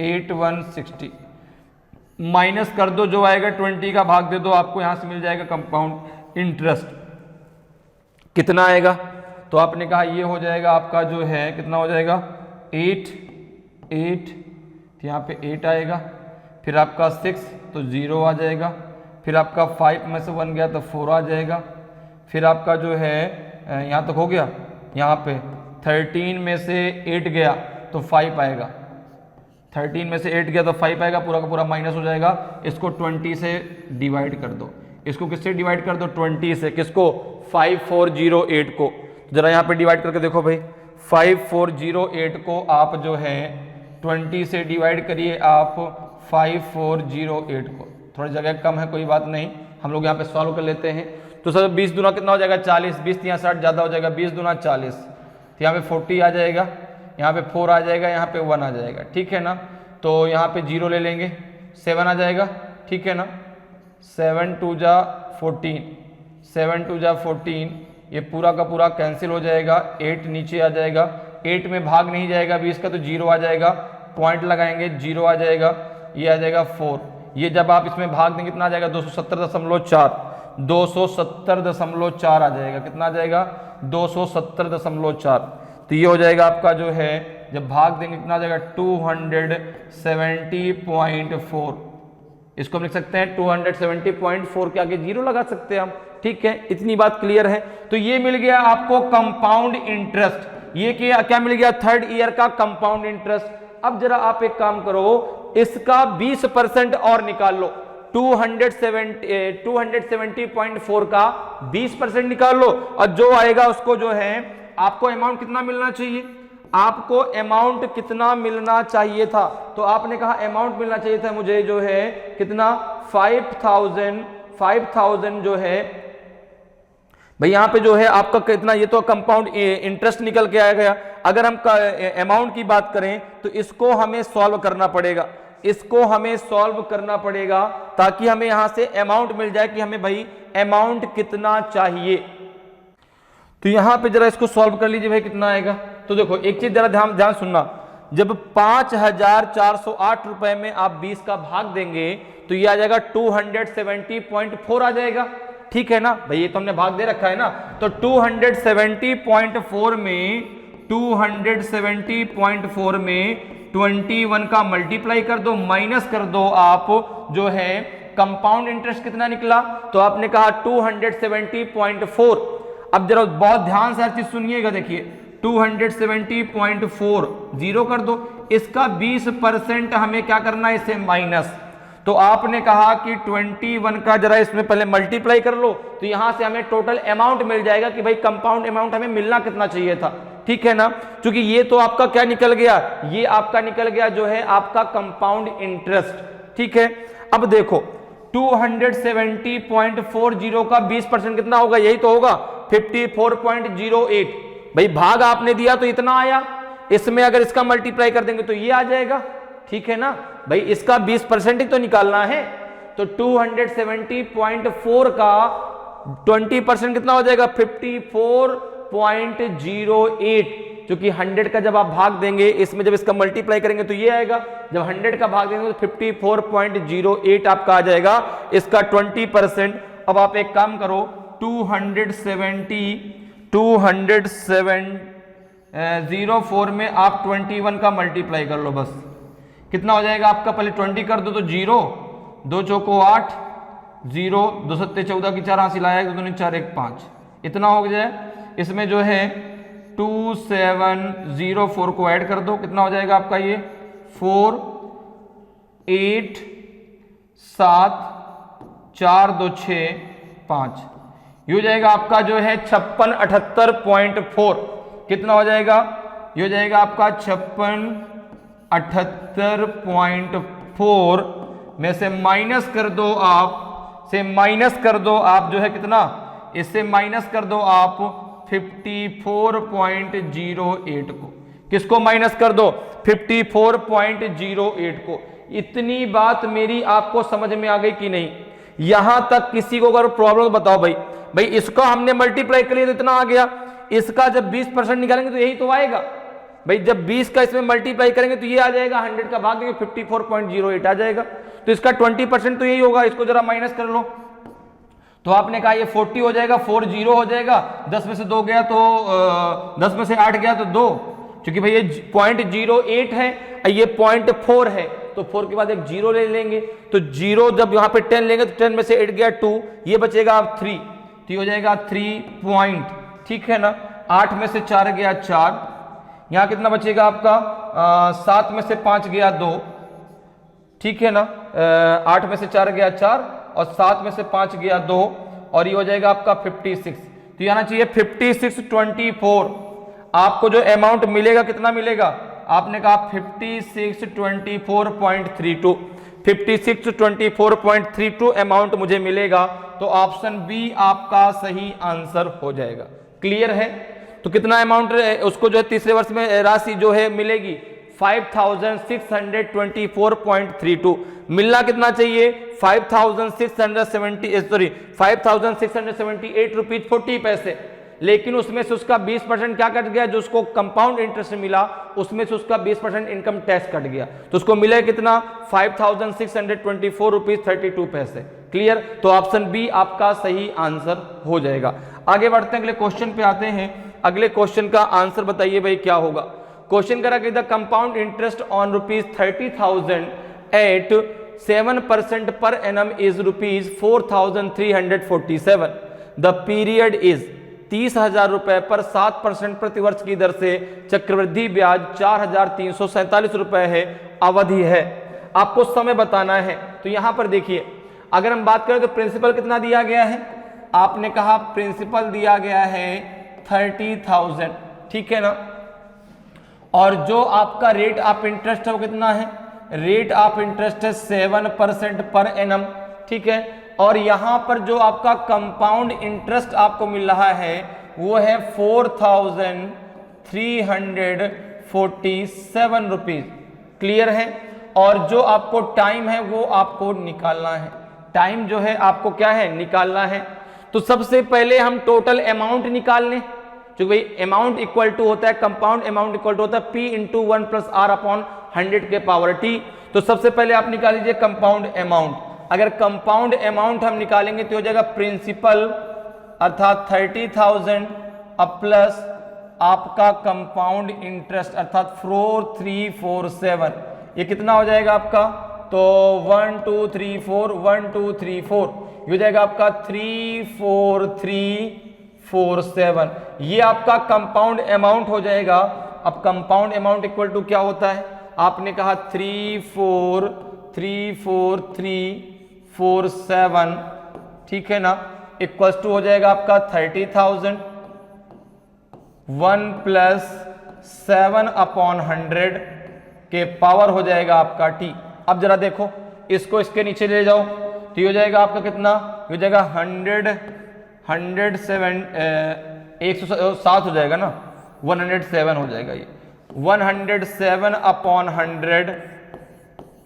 8 1 60, माइनस कर दो, जो आएगा 20 का भाग दे दो, आपको यहां से मिल जाएगा कंपाउंड इंटरेस्ट। कितना आएगा, तो आपने कहा ये हो जाएगा आपका जो है कितना हो जाएगा 8 8, यहाँ पे 8 आएगा, फिर आपका 6 तो 0 आ जाएगा, फिर आपका 5 में से 1 गया तो 4 आ जाएगा, फिर आपका जो है यहाँ तक हो गया, यहाँ पे 13 में से 8 गया तो 5 आएगा, 13 में से 8 गया तो 5 आएगा, पूरा का पूरा माइनस हो जाएगा। इसको 20 से डिवाइड कर दो, इसको किससे डिवाइड कर दो 20 से, किसको 5408 को। जरा यहाँ पे डिवाइड करके देखो भाई, 5408 को आप जो है 20 से डिवाइड करिए आप 5408 को, थोड़ी जगह कम है, कोई बात नहीं, हम लोग यहाँ पे सॉल्व कर लेते हैं। तो सर 20 दूना कितना हो जाएगा 40, 20 यहाँ 60 ज़्यादा हो जाएगा, 20 दूना 40, तो यहाँ पे 40 आ जाएगा, यहाँ पे 4 आ जाएगा, यहाँ पे 1 आ जाएगा, ठीक है ना। तो यहाँ पे 0 ले लेंगे, 7 आ जाएगा, ठीक है ना। 7 2 जा 14, 7 2 जा 14, ये पूरा का पूरा कैंसिल हो जाएगा, 8 नीचे आ जाएगा, 8 में भाग नहीं जाएगा 20 का, तो 0 आ जाएगा, पॉइंट लगाएंगे 0 आ जाएगा, ये आ जाएगा 4, ये जब आप इसमें भाग देंगे कितना आ जाएगा 270.4, 270.4 आ जाएगा, कितना आ जाएगा 270.4। तो ये हो जाएगा आपका जो है, जब भाग देंगे कितना आ जाएगा 270.4, इसको हम लिख सकते हैं 270.4 के आगे 0 लगा सकते हैं हम, ठीक है। इतनी बात क्लियर है। तो ये मिल गया आपको कंपाउंड इंटरेस्ट, ये क्या मिल गया, थर्ड ईयर का कंपाउंड इंटरेस्ट। अब जरा आप एक काम करो, इसका 20% और निकाल लो, 270.4 का 20% निकाल लो, और जो आएगा उसको जो है आपको अमाउंट कितना मिलना चाहिए, आपको अमाउंट कितना मिलना चाहिए था। तो आपने कहा अमाउंट मिलना चाहिए था मुझे जो है कितना 5000 जो है भाई, यहां पे जो है आपका कितना, ये तो कंपाउंड इंटरेस्ट निकल के आ गया। अगर हम अमाउंट की बात करें तो इसको हमें सॉल्व करना पड़ेगा, इसको हमें सॉल्व करना पड़ेगा ताकि हमें यहां से अमाउंट मिल जाए कि हमें भाई अमाउंट कितना चाहिए। तो यहां पे जरा इसको सॉल्व कर लीजिए भाई, कितना आएगा। तो देखो एक चीज जरा ध्यान सुनना, जब 5408 रुपए में आप 20 का भाग देंगे तो ये आ जाएगा 270.4 आ जाएगा, ठीक है ना भाई, ये तो हमने भाग दे रखा है ना। तो 270.4 में 21 का मल्टीप्लाई कर दो, माइनस कर दो आप जो है कंपाउंड इंटरेस्ट कितना निकला, तो आपने कहा 270.4। अब जरा बहुत ध्यान से हर चीज सुनिएगा, देखिए 270.4 0 कर दो, इसका 20% हमें क्या करना है, इसे माइनस। तो आपने कहा कि 21 का जरा इसमें पहले मल्टीप्लाई कर लो, तो यहां से हमें टोटल अमाउंट मिल जाएगा कि भाई कंपाउंड अमाउंट हमें मिलना कितना चाहिए था, ठीक है ना। क्योंकि ये तो आपका क्या निकल गया, ये आपका निकल गया जो है आपका कंपाउंड इंटरेस्ट, ठीक है। अब देखो 270.40 का 20% कितना होगा, यही तो होगा 54.08। भाई भाग आपने दिया तो इतना आया, इसमें अगर इसका मल्टीप्लाई कर देंगे तो ये आ जाएगा, ठीक है ना भाई, इसका 20% ही तो निकालना है। तो 270.4 का 20% कितना हो जाएगा 54.08, क्योंकि 100 का जब आप भाग देंगे, इसमें जब इसका मल्टीप्लाई करेंगे तो ये आएगा, जब 100 का भाग देंगे तो 54.08 आपका आ जाएगा, इसका 20%। अब आप एक काम करो, 204 में आप 21 का मल्टीप्लाई कर लो, बस कितना हो जाएगा आपका, पहले 20 कर दो तो 0, 2 चौको 8, 0, 2 सत्ते 14 की 4 हासिल आएगा, 2 4 1 5, इतना हो जाए। इसमें जो है 2704 को ऐड कर दो, कितना हो जाएगा आपका ये 4 8 7 4 2 6 5, ये हो जाएगा आपका जो है 5678.4, कितना हो जाएगा, ये हो जाएगा आपका 5678.4 में से माइनस कर दो आप, जो है कितना, इससे माइनस कर दो आप 54.08 को, किसको माइनस कर दो 54.08 को। इतनी बात मेरी आपको समझ में आ गई कि नहीं, यहां तक किसी को अगर प्रॉब्लम बताओ भाई इसको हमने मल्टीप्लाई कर लिया तो इतना आ गया, इसका जब 20% निकालेंगे तो यही तो आएगा भाई, जब 20 का इसमें मल्टीप्लाई करेंगे तो ये आ जाएगा, 100 का भाग देंगे 54.08 आ जाएगा, तो इसका 20% तो यही होगा, इसको जरा माइनस कर लो। तो आपने कहा ये 40 हो जाएगा, 40 हो जाएगा, 10 में से 2 गया तो 10 में से 8 गया तो 2, क्योंकि भाई ये 0.08 है, ये 0.4 है, तो 4 के बाद एक 0 ले लेंगे, तो 0 जब यहाँ पे 10 लेंगे तो 10 में से 8 गया 2, ये बचेगा आप 3, तो ये हो जाएगा 3 पॉइंट, ठीक है ना। 8 में से 4 गया 4, यहाँ कितना बचेगा आपका 7 में से 5 गया 2, ठीक है ना, 8 में से 4 गया 4 और 7 में से 5 गया 2, और ये हो जाएगा आपका 56, तो यहाँ चाहिए 5624। आपको जो अमाउंट मिलेगा कितना मिलेगा, आपने कहा 5624.32, 56 to 24.32 अमाउंट मुझे मिलेगा। तो ऑप्शन बी आपका सही आंसर हो जाएगा। क्लियर है? तो कितना अमाउंट उसको जो है तीसरे वर्ष में राशि जो है मिलेगी 5624.32। मिलना कितना चाहिए 5678 रुपीज 40 पैसे, लेकिन उसमें से उसका 20% क्या कट गया, जो उसको कंपाउंड इंटरेस्ट मिला उसमें से उसका 20% इनकम टैक्स कट गया, तो उसको मिला कितना 5624 रुपीज 32 पैसे। क्लियर? तो ऑप्शन बी आपका सही आंसर हो जाएगा। आगे बढ़ते हैं, अगले क्वेश्चन पे आते हैं। अगले क्वेश्चन का आंसर बताइए भाई क्या होगा। क्वेश्चन करा कि the compound interest on rupees 30,000 at 7% per annum is rupees 4,347। The period is 30,000 रुपए पर 7% प्रतिवर्ष की दर से चक्रवृद्धि ब्याज 4,347 रुपए है, अवधि है। आपको समय बताना है। तो यहां पर देखिए, अगर हम बात करें तो प्रिंसिपल कितना दिया गया है, आपने कहा प्रिंसिपल दिया गया है 30,000, ठीक है ना। और जो आपका रेट ऑफ इंटरेस्ट है वो कितना है, रेट ऑफ इंटरेस्ट है 7% पर एनम, ठीक है। और यहां पर जो आपका कंपाउंड इंटरेस्ट आपको मिल रहा है वो है 4,347 रुपीज। क्लियर है? और जो आपको टाइम है वो आपको निकालना है, टाइम जो है आपको क्या है निकालना है। तो सबसे पहले हम टोटल अमाउंट निकाल लें, क्योंकि भाई अमाउंट इक्वल टू होता है, कंपाउंड अमाउंट इक्वल टू होता है P into 1 plus R upon 100 के पावर T। तो सबसे पहले आप निकाल लीजिए कंपाउंड अमाउंट। अगर कंपाउंड अमाउंट हम निकालेंगे तो हो जाएगा प्रिंसिपल अर्थात 30,000 अब प्लस आपका कंपाउंड इंटरेस्ट अर्थात 4347, ये कितना हो जाएगा आपका, तो 1 2 3 4 1 2 3 4, ये हो जाएगा आपका 34347। ये आपका कंपाउंड अमाउंट हो जाएगा। अब कंपाउंड अमाउंट इक्वल टू क्या होता है, आपने कहा 34347, ठीक है ना, इक्वल टू हो जाएगा आपका 30,000 1 प्लस 7 अपॉन 100 के पावर हो जाएगा आपका T। अब जरा देखो इसको इसके नीचे ले जाओ तो ये हो जाएगा आपका कितना, ये हो जाएगा 107 हो जाएगा ना, 107 हो जाएगा, ये 107 अपॉन 100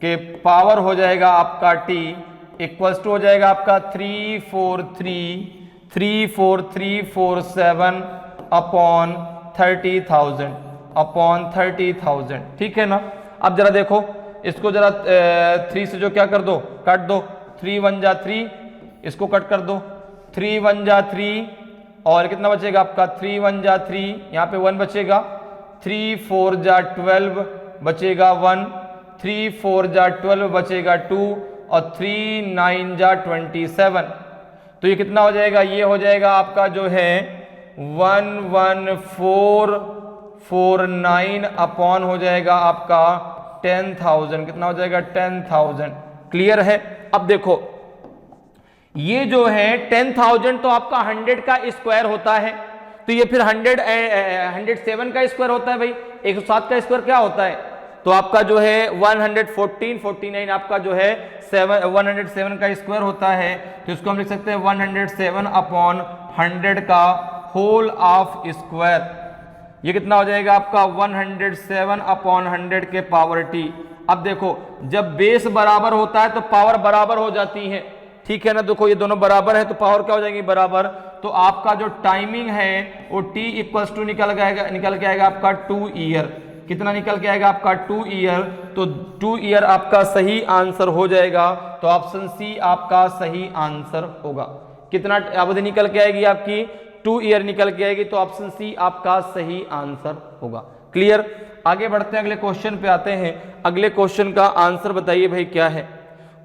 के पावर हो जाएगा आपका T इक्वल्स टू हो जाएगा आपका 34347 अपॉन 30,000, ठीक है ना। अब जरा देखो इसको जरा 3 से जो क्या कर दो, काट दो, 3 1 जा 3, इसको कट कर दो, 3 1 जा 3 और कितना बचेगा आपका 3 1 जा 3, यहाँ पे 1 बचेगा, 3 4 जा 12 बचेगा 1, 3 4 जा 12 बचेगा 2 और 3 9 जा 27। तो ये कितना हो जाएगा, ये हो जाएगा आपका जो है 11449 अपॉन हो जाएगा आपका 10,000, कितना हो जाएगा 10,000। क्लियर है? अब देखो ये जो है 10,000 तो आपका 100 का स्क्वायर होता है, तो ये फिर 107 का स्क्वायर होता है भाई, 107 का स्क्वायर क्या होता है, तो आपका जो है 149 आपका जो है 107 का स्क्वायर होता है, तो इसको हम लिख सकते हैं 107 अपॉन 100 का होल ऑफ स्क्वायर। ये कितना हो जाएगा आपका 107 अपॉन 100 के पावर T। अब देखो जब बेस बराबर होता है तो पावर बराबर हो जाती है, ठीक है ना। देखो ये दोनों बराबर है तो पावर क्या हो जाएगी, बराबर। तो आपका जो टाइमिंग है वो T इक्वल्स टू निकल के आएगा आपका 2 ईयर। कितना निकल के आएगा आपका 2 ईयर, तो 2 ईयर आपका सही आंसर हो जाएगा। तो ऑप्शन सी आपका सही आंसर होगा। कितना अवधि निकल के आएगी आपकी, 2 ईयर निकल के आएगी, तो ऑप्शन सी आपका सही आंसर होगा। क्लियर? आगे बढ़ते हैं, अगले क्वेश्चन पे आते हैं। अगले क्वेश्चन का आंसर बताइए भाई क्या है।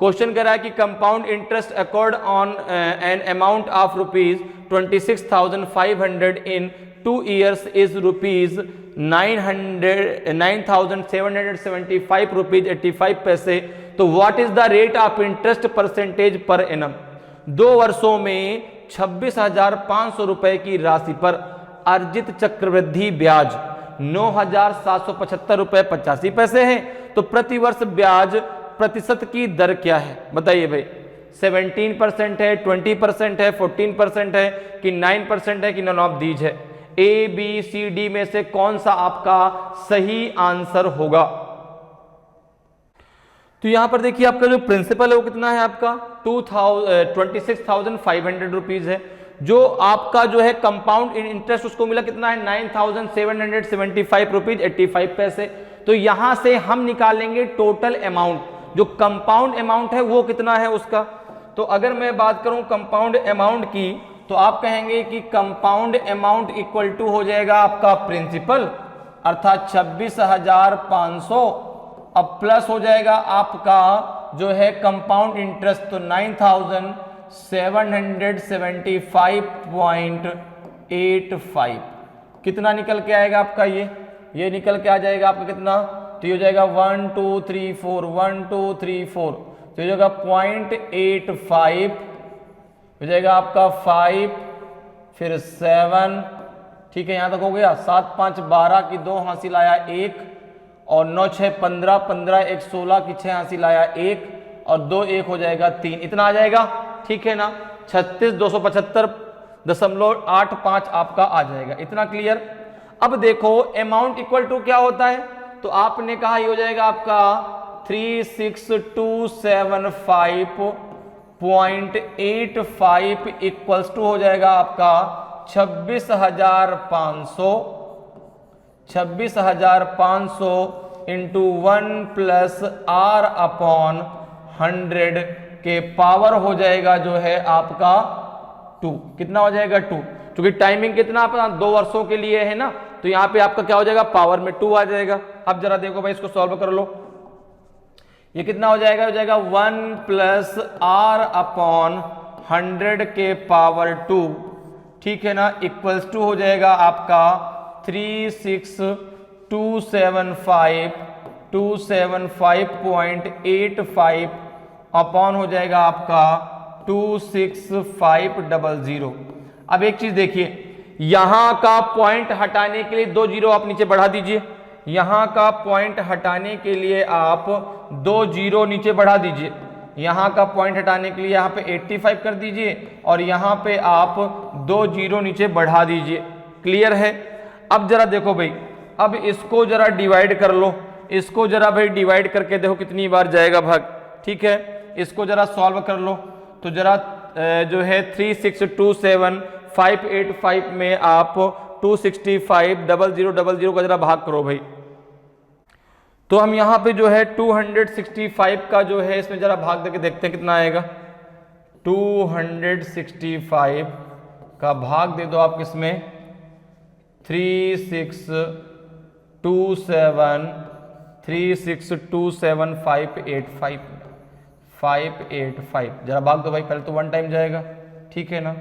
क्वेश्चन कह रहा है कि compound interest accord on an amount of rupees 26,500 in 2 years is rupees 9,775 rupees 85 पैसे। तो what is the rate of interest percentage per annum. 2 वर्षों में 26,500 रुपए की राशि पर अर्जित चक्रवृद्धि ब्याज 9,775 रुपए 85 पैसे है, तो प्रतिवर्ष ब्याज प्रतिशत की दर क्या है? बताइए भाई, 17% है, 20% है, 14% है कि 9% है कि नन ऑफ दीज है? ए बी सी डी में से कौन सा आपका सही आंसर होगा? तो यहां पर देखिए आपका जो प्रिंसिपल है वो कितना है आपका 26,500 रुपीज है। जो आपका जो है कंपाउंड इंटरेस्ट उसको मिला कितना है 9,775 रुपीज 85 पैसे। तो यहां से हम निकालेंगे टोटल अमाउंट, जो कंपाउंड अमाउंट है वो कितना है उसका। तो अगर मैं बात करूं कंपाउंड अमाउंट की, तो आप कहेंगे कि कंपाउंड अमाउंट इक्वल टू हो जाएगा आपका प्रिंसिपल अर्थात 26,500, अब प्लस हो जाएगा आपका जो है कंपाउंड इंटरेस्ट, तो 9,775.85 कितना निकल के आएगा आपका? ये निकल के आ जाएगा आपका कितना? तो ये हो जाएगा 1 2 3 4 1 2 3 4, तो ये हो जाएगा 0.85 हो जाएगा आपका 5 फिर 7, ठीक है यहां तक हो गया। 7 5 12 की 2 हासिल आया 1 और 9 6 15 15 1 16 की 6 हासिल आया 1 और 2 1 हो जाएगा 3, इतना आ जाएगा, ठीक है ना। 36,275.85 आपका आ जाएगा, इतना क्लियर। अब देखो अमाउंट इक्वल टू क्या होता है, तो आपने कहा ये हो जाएगा आपका 36,275.85 इक्वल्स टू हो जाएगा आपका 26,500 इंटू 1 प्लस आर अपॉन 100 के पावर हो जाएगा जो है आपका 2। कितना हो जाएगा 2, क्योंकि टाइमिंग कितना अपना 2 वर्षों के लिए है ना, तो यहां पे आपका क्या हो जाएगा पावर में 2 आ जाएगा। अब जरा देखो भाई इसको सॉल्व कर लो, ये कितना हो जाएगा? हो जाएगा 1 प्लस आर अपॉन 100 के पावर 2, ठीक है ना, इक्वल्स टू हो जाएगा आपका 36,275.85 अपॉन हो जाएगा आपका 26500। अब एक चीज देखिए, यहां का पॉइंट हटाने के लिए 2 जीरो आप नीचे बढ़ा दीजिए, यहां का पॉइंट हटाने के लिए आप 2 जीरो नीचे बढ़ा दीजिए, यहां का पॉइंट हटाने के लिए यहां पे 85 कर दीजिए और यहां पे आप 2 जीरो नीचे बढ़ा दीजिए, क्लियर है। अब जरा देखो भाई, अब इसको जरा डिवाइड कर लो, इसको जरा भाई डिवाइड करके देखो कितनी बार जाएगा भाग, ठीक है। इसको जरा सॉल्व कर लो, तो जरा जो है 36,275.85 में आप 265,0000 का जरा भाग करो भाई। तो हम यहां पे जो है 265 का जो है इसमें जरा भाग देके देखते हैं कितना आएगा। 265 का भाग दे दो आप किसमें 36,275.85 जरा भाग दो भाई, पहले तो 1 टाइम जाएगा, ठीक है ना,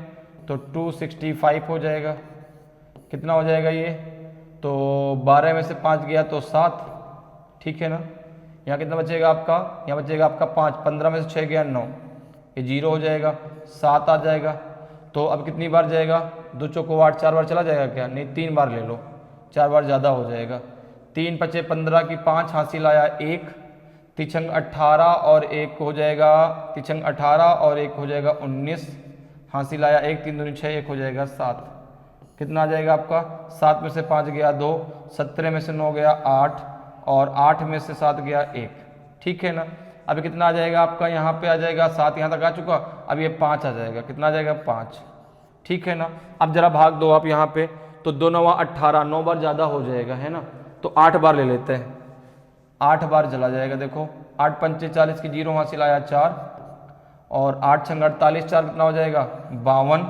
तो 265 हो जाएगा, कितना हो जाएगा ये, तो 12 में से 5 गया तो 7, ठीक है ना। यहाँ कितना बचेगा आपका, यहाँ बचेगा आपका 5, 15 में से 6 गया 9, ये 0 हो जाएगा, 7 आ जाएगा। तो अब कितनी बार जाएगा, 2 चौको 8, 4 बार चला जाएगा क्या, नहीं 3 बार ले लो, 4 बार ज़्यादा हो जाएगा। 3 पचे 15 की 5 हासिल आया 1, तिछंग 18 और 1 हो जाएगा, तिछंग 18 और 1 हो जाएगा 19, हासिल आया 1, 3 दूनी 6, 1 हो जाएगा 7, कितना आ जाएगा आपका 7 में से 5 गया 2, 17 में से 9 गया 8 और 8 में से 7 गया 1, ठीक है ना। अभी कितना आ जाएगा आपका, यहाँ पे आ जाएगा 7, यहाँ तक आ चुका, अब ये 5 आ जाएगा, कितना आ जाएगा 5, ठीक है ना। अब जरा भाग दो आप यहाँ पे, तो 2 9 18, 9 बार ज़्यादा हो जाएगा है ना, तो 8 बार ले लेते हैं, 8 बार चला जाएगा। देखो 8 पंचे 40 की 0 हासिल आया 4 और 8 छंग 48, 4 कितना हो जाएगा 52,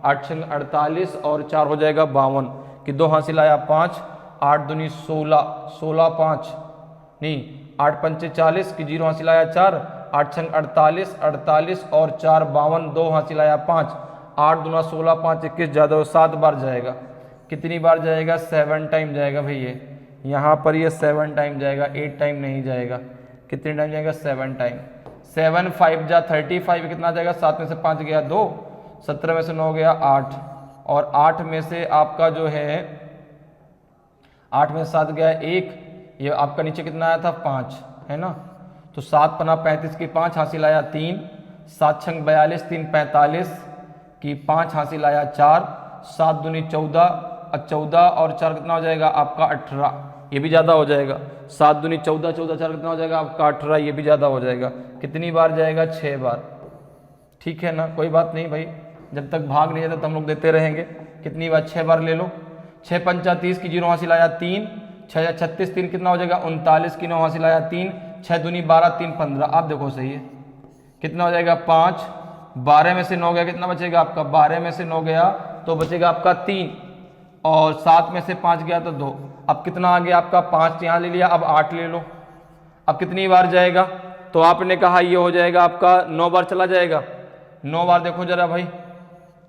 8 छंग 48 और 4 हो जाएगा 52 कि 2 हासिल आया 5, 8 दूनी 16, 16 5 नहीं 8 पंचे 40 की 0 हासिल आया 4, 8 छंग 48, 48 और 4 52, 2 हासिल आया 5, 8 दूना 16, 5 21 ज़्यादा 7 बार जाएगा, कितनी बार जाएगा 7 टाइम जाएगा भैया, यहाँ पर ये 7 टाइम जाएगा, 8 टाइम नहीं जाएगा, कितने टाइम जाएगा 7 टाइम। 7 5 जा 35, कितना जाएगा 7 में से 5 गया 2, 17 में से 9 गया 8 और 8 में से आपका जो है 8 में से 7 गया 1, ये आपका नीचे कितना आया था 5 है ना, तो 7 पना 35 की 5 हासिल आया 3, 7 छंग 42, 3 45 की 5 हासिल आया 4, 7 दूनी 14, 14 और 4 कितना हो जाएगा आपका 18, ये भी ज़्यादा हो जाएगा। 7 दूनी 14, 14 4 कितना हो जाएगा आपका 18, ये भी ज़्यादा हो जाएगा। कितनी बार जाएगा? 6 बार। ठीक है ना, कोई बात नहीं भाई, जब तक भाग नहीं जाता तो हम लोग देते रहेंगे। कितनी बार? 6 बार ले लो। 6 पंचा 30 की 0 हासिल आया 3, 6 36 3 कितना हो जाएगा 39 की 9 हासिल आया 3, 6 दूनी 12 3 15। आप देखो सही है, कितना हो जाएगा 5, 12 में से 9 गया, कितना बचेगा आपका? 12 में से 9 गया तो बचेगा आपका 3, और 7 में से 5 गया तो 2। अब कितना आ गया आपका? 5 यहाँ ले लिया, अब 8 ले लो। अब कितनी बार जाएगा? तो आपने कहा ये हो जाएगा आपका 9 बार चला जाएगा। 9 बार देखो जरा भाई,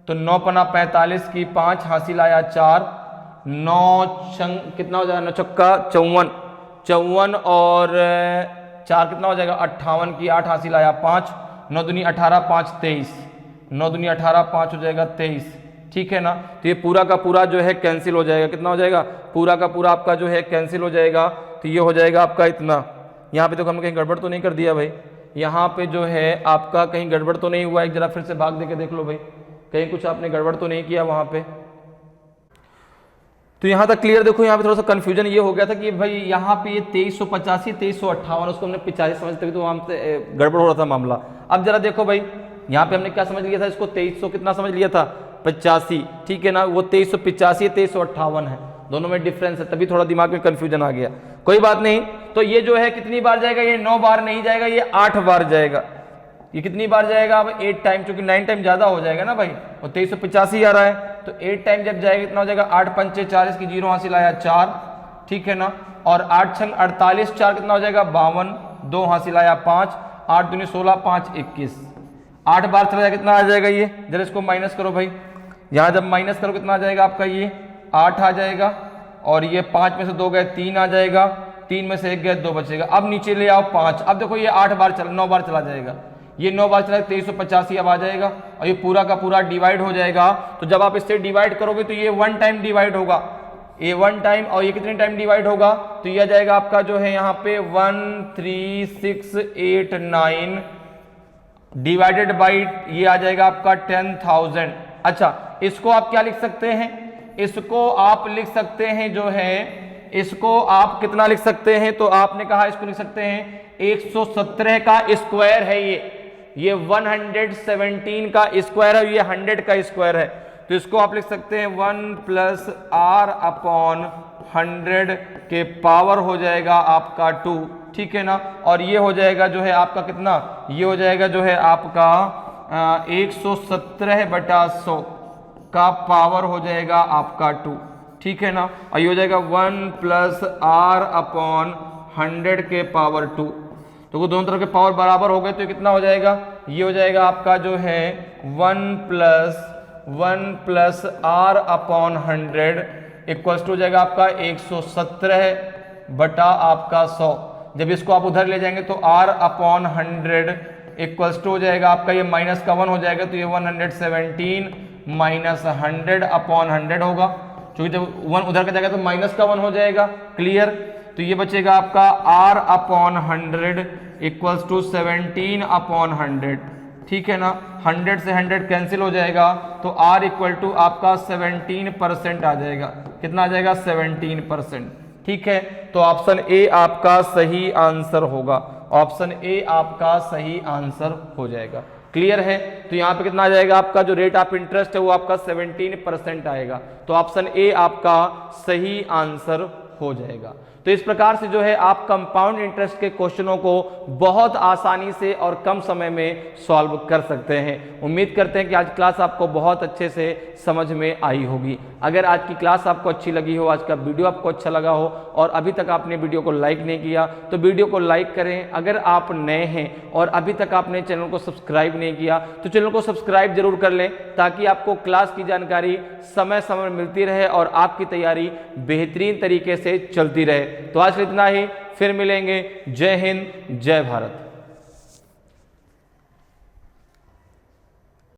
तो 9 पना 45 की 5 हासिल आया 4, 9 छंग कितना हो जाएगा? 9 छक्का 54, 54 और 4 कितना हो जाएगा? 58 की 8 हासिल आया 5, 9 दूनी 18, 5 23, 9 दूनी 18, 5 हो जाएगा 23। ठीक है ना, तो ये पूरा का पूरा जो है कैंसिल हो जाएगा। कितना हो जाएगा? पूरा का पूरा आपका जो है कैंसिल हो जाएगा। तो ये हो जाएगा आपका इतना। यहाँ पे देखो हमने कहीं गड़बड़ तो नहीं कर दिया भाई? यहाँ पे जो है आपका कहीं गड़बड़ तो नहीं हुआ? एक जरा फिर से भाग दे के देख लो भाई, कहीं कुछ आपने गड़बड़ तो नहीं किया वहाँ पे? तो यहाँ तक क्लियर? देखो यहाँ पे थोड़ा सा कंफ्यूजन ये हो गया था कि भाई यहाँ पे ये 2385 2358 उसको हमने 85 समझते थे, तो वहाँ पे गड़बड़ हो रहा था मामला। अब जरा देखो भाई, यहाँ पे हमने क्या समझ लिया था? इसको 2300 कितना समझ लिया था? 85। ठीक है ना, वो 2385 2358 है, दोनों में डिफरेंस है, तभी थोड़ा दिमाग में कंफ्यूजन आ गया। कोई बात नहीं। तो ये जो है कितनी बार जाएगा? ये 9 बार नहीं जाएगा, ये 8 बार जाएगा। ये कितनी बार जाएगा? अब 8 टाइम, क्योंकि 9 टाइम ज्यादा हो जाएगा ना भाई, और 2385 आ रहा है, तो 8 टाइम जब जाएगा कितना हो जाएगा? 8 पंचे 40 की 0 हासिल आया 4। ठीक है ना, और 8 छंग 48, 4 कितना हो जाएगा? 52, 2 हासिल आया 5, 8 दूनी 16, 5 21। 8 बार चला जाएगा, कितना आ जाएगा ये? जरा इसको माइनस करो भाई, यहाँ जब माइनस करो कितना आ जाएगा आपका? ये 8 आ जाएगा, और ये 5 में से 2 गए 3 आ जाएगा, 3 में से 1 गए 2 बचेगा। अब नीचे ले आओ 5। अब देखो ये 8 बार 9 बार चला जाएगा, ये 9 बार चला 2385 अब आ जाएगा, और ये पूरा का पूरा डिवाइड हो जाएगा। तो जब आप इससे डिवाइड करोगे तो ये 1 टाइम डिवाइड होगा, ये 1 टाइम, और ये कितने टाइम डिवाइड होगा? तो ये आ जाएगा आपका जो है यहाँ पे 13689 डिवाइडेड बाई ये आ जाएगा आपका 10,000। अच्छा, इसको आप क्या लिख सकते हैं? इसको आप लिख सकते हैं जो है, इसको आप कितना लिख सकते हैं? तो आपने कहा इसको लिख सकते हैं 117 का स्क्वायर है ये 117 का स्क्वायर है, ये 100 का स्क्वायर है। तो इसको आप लिख सकते हैं 1 + r/100 के पावर हो जाएगा आपका 2। ठीक है ना, और ये हो जाएगा जो है आपका कितना? ये हो जाएगा जो है आपका 117/100 का पावर हो जाएगा आपका 2। ठीक है ना, और ये हो जाएगा 1 + r/100 के पावर 2। तो वो दोनों तरफ के पावर बराबर हो गए, तो कितना हो जाएगा? ये हो जाएगा आपका जो है 1 + r/100 इक्वल्स टू हो जाएगा आपका 117 आपका 100। जब इसको आप उधर ले जाएंगे तो r/100 इक्वल्स टू हो जाएगा आपका, ये माइनस का 1 हो जाएगा, तो ये 117 - 100/100 होगा, क्योंकि जब 1 उधर का जाएगा तो माइनस का 1 हो जाएगा। क्लियर? तो ये बचेगा आपका r/100 इक्वल्स टू 17/100। ठीक है ना, 100 से 100 कैंसिल हो जाएगा, तो r इक्वल टू आपका 17% आ जाएगा। कितना आ जाएगा? 17%। ठीक है, तो ऑप्शन ए आपका सही आंसर होगा, ऑप्शन ए आपका सही आंसर हो जाएगा। क्लियर है? तो यहाँ पे कितना आ जाएगा आपका? जो रेट ऑफ इंटरेस्ट है वो आपका 17% आएगा, तो ऑप्शन ए आपका सही आंसर हो जाएगा। तो इस प्रकार से जो है आप कंपाउंड इंटरेस्ट के क्वेश्चनों को बहुत आसानी से और कम समय में सॉल्व कर सकते हैं। उम्मीद करते हैं कि आज क्लास आपको बहुत अच्छे से समझ में आई होगी। अगर आज की क्लास आपको अच्छी लगी हो, आज का वीडियो आपको अच्छा लगा हो और अभी तक आपने वीडियो को लाइक नहीं किया तो वीडियो को लाइक करें। अगर आप नए हैं और अभी तक आपने चैनल को सब्सक्राइब नहीं किया तो चैनल को सब्सक्राइब जरूर कर लें, ताकि आपको क्लास की जानकारी समय समय मिलती रहे और आपकी तैयारी बेहतरीन तरीके से चलती रहे। तो आज इतना ही, फिर मिलेंगे। जय हिंद, जय भारत।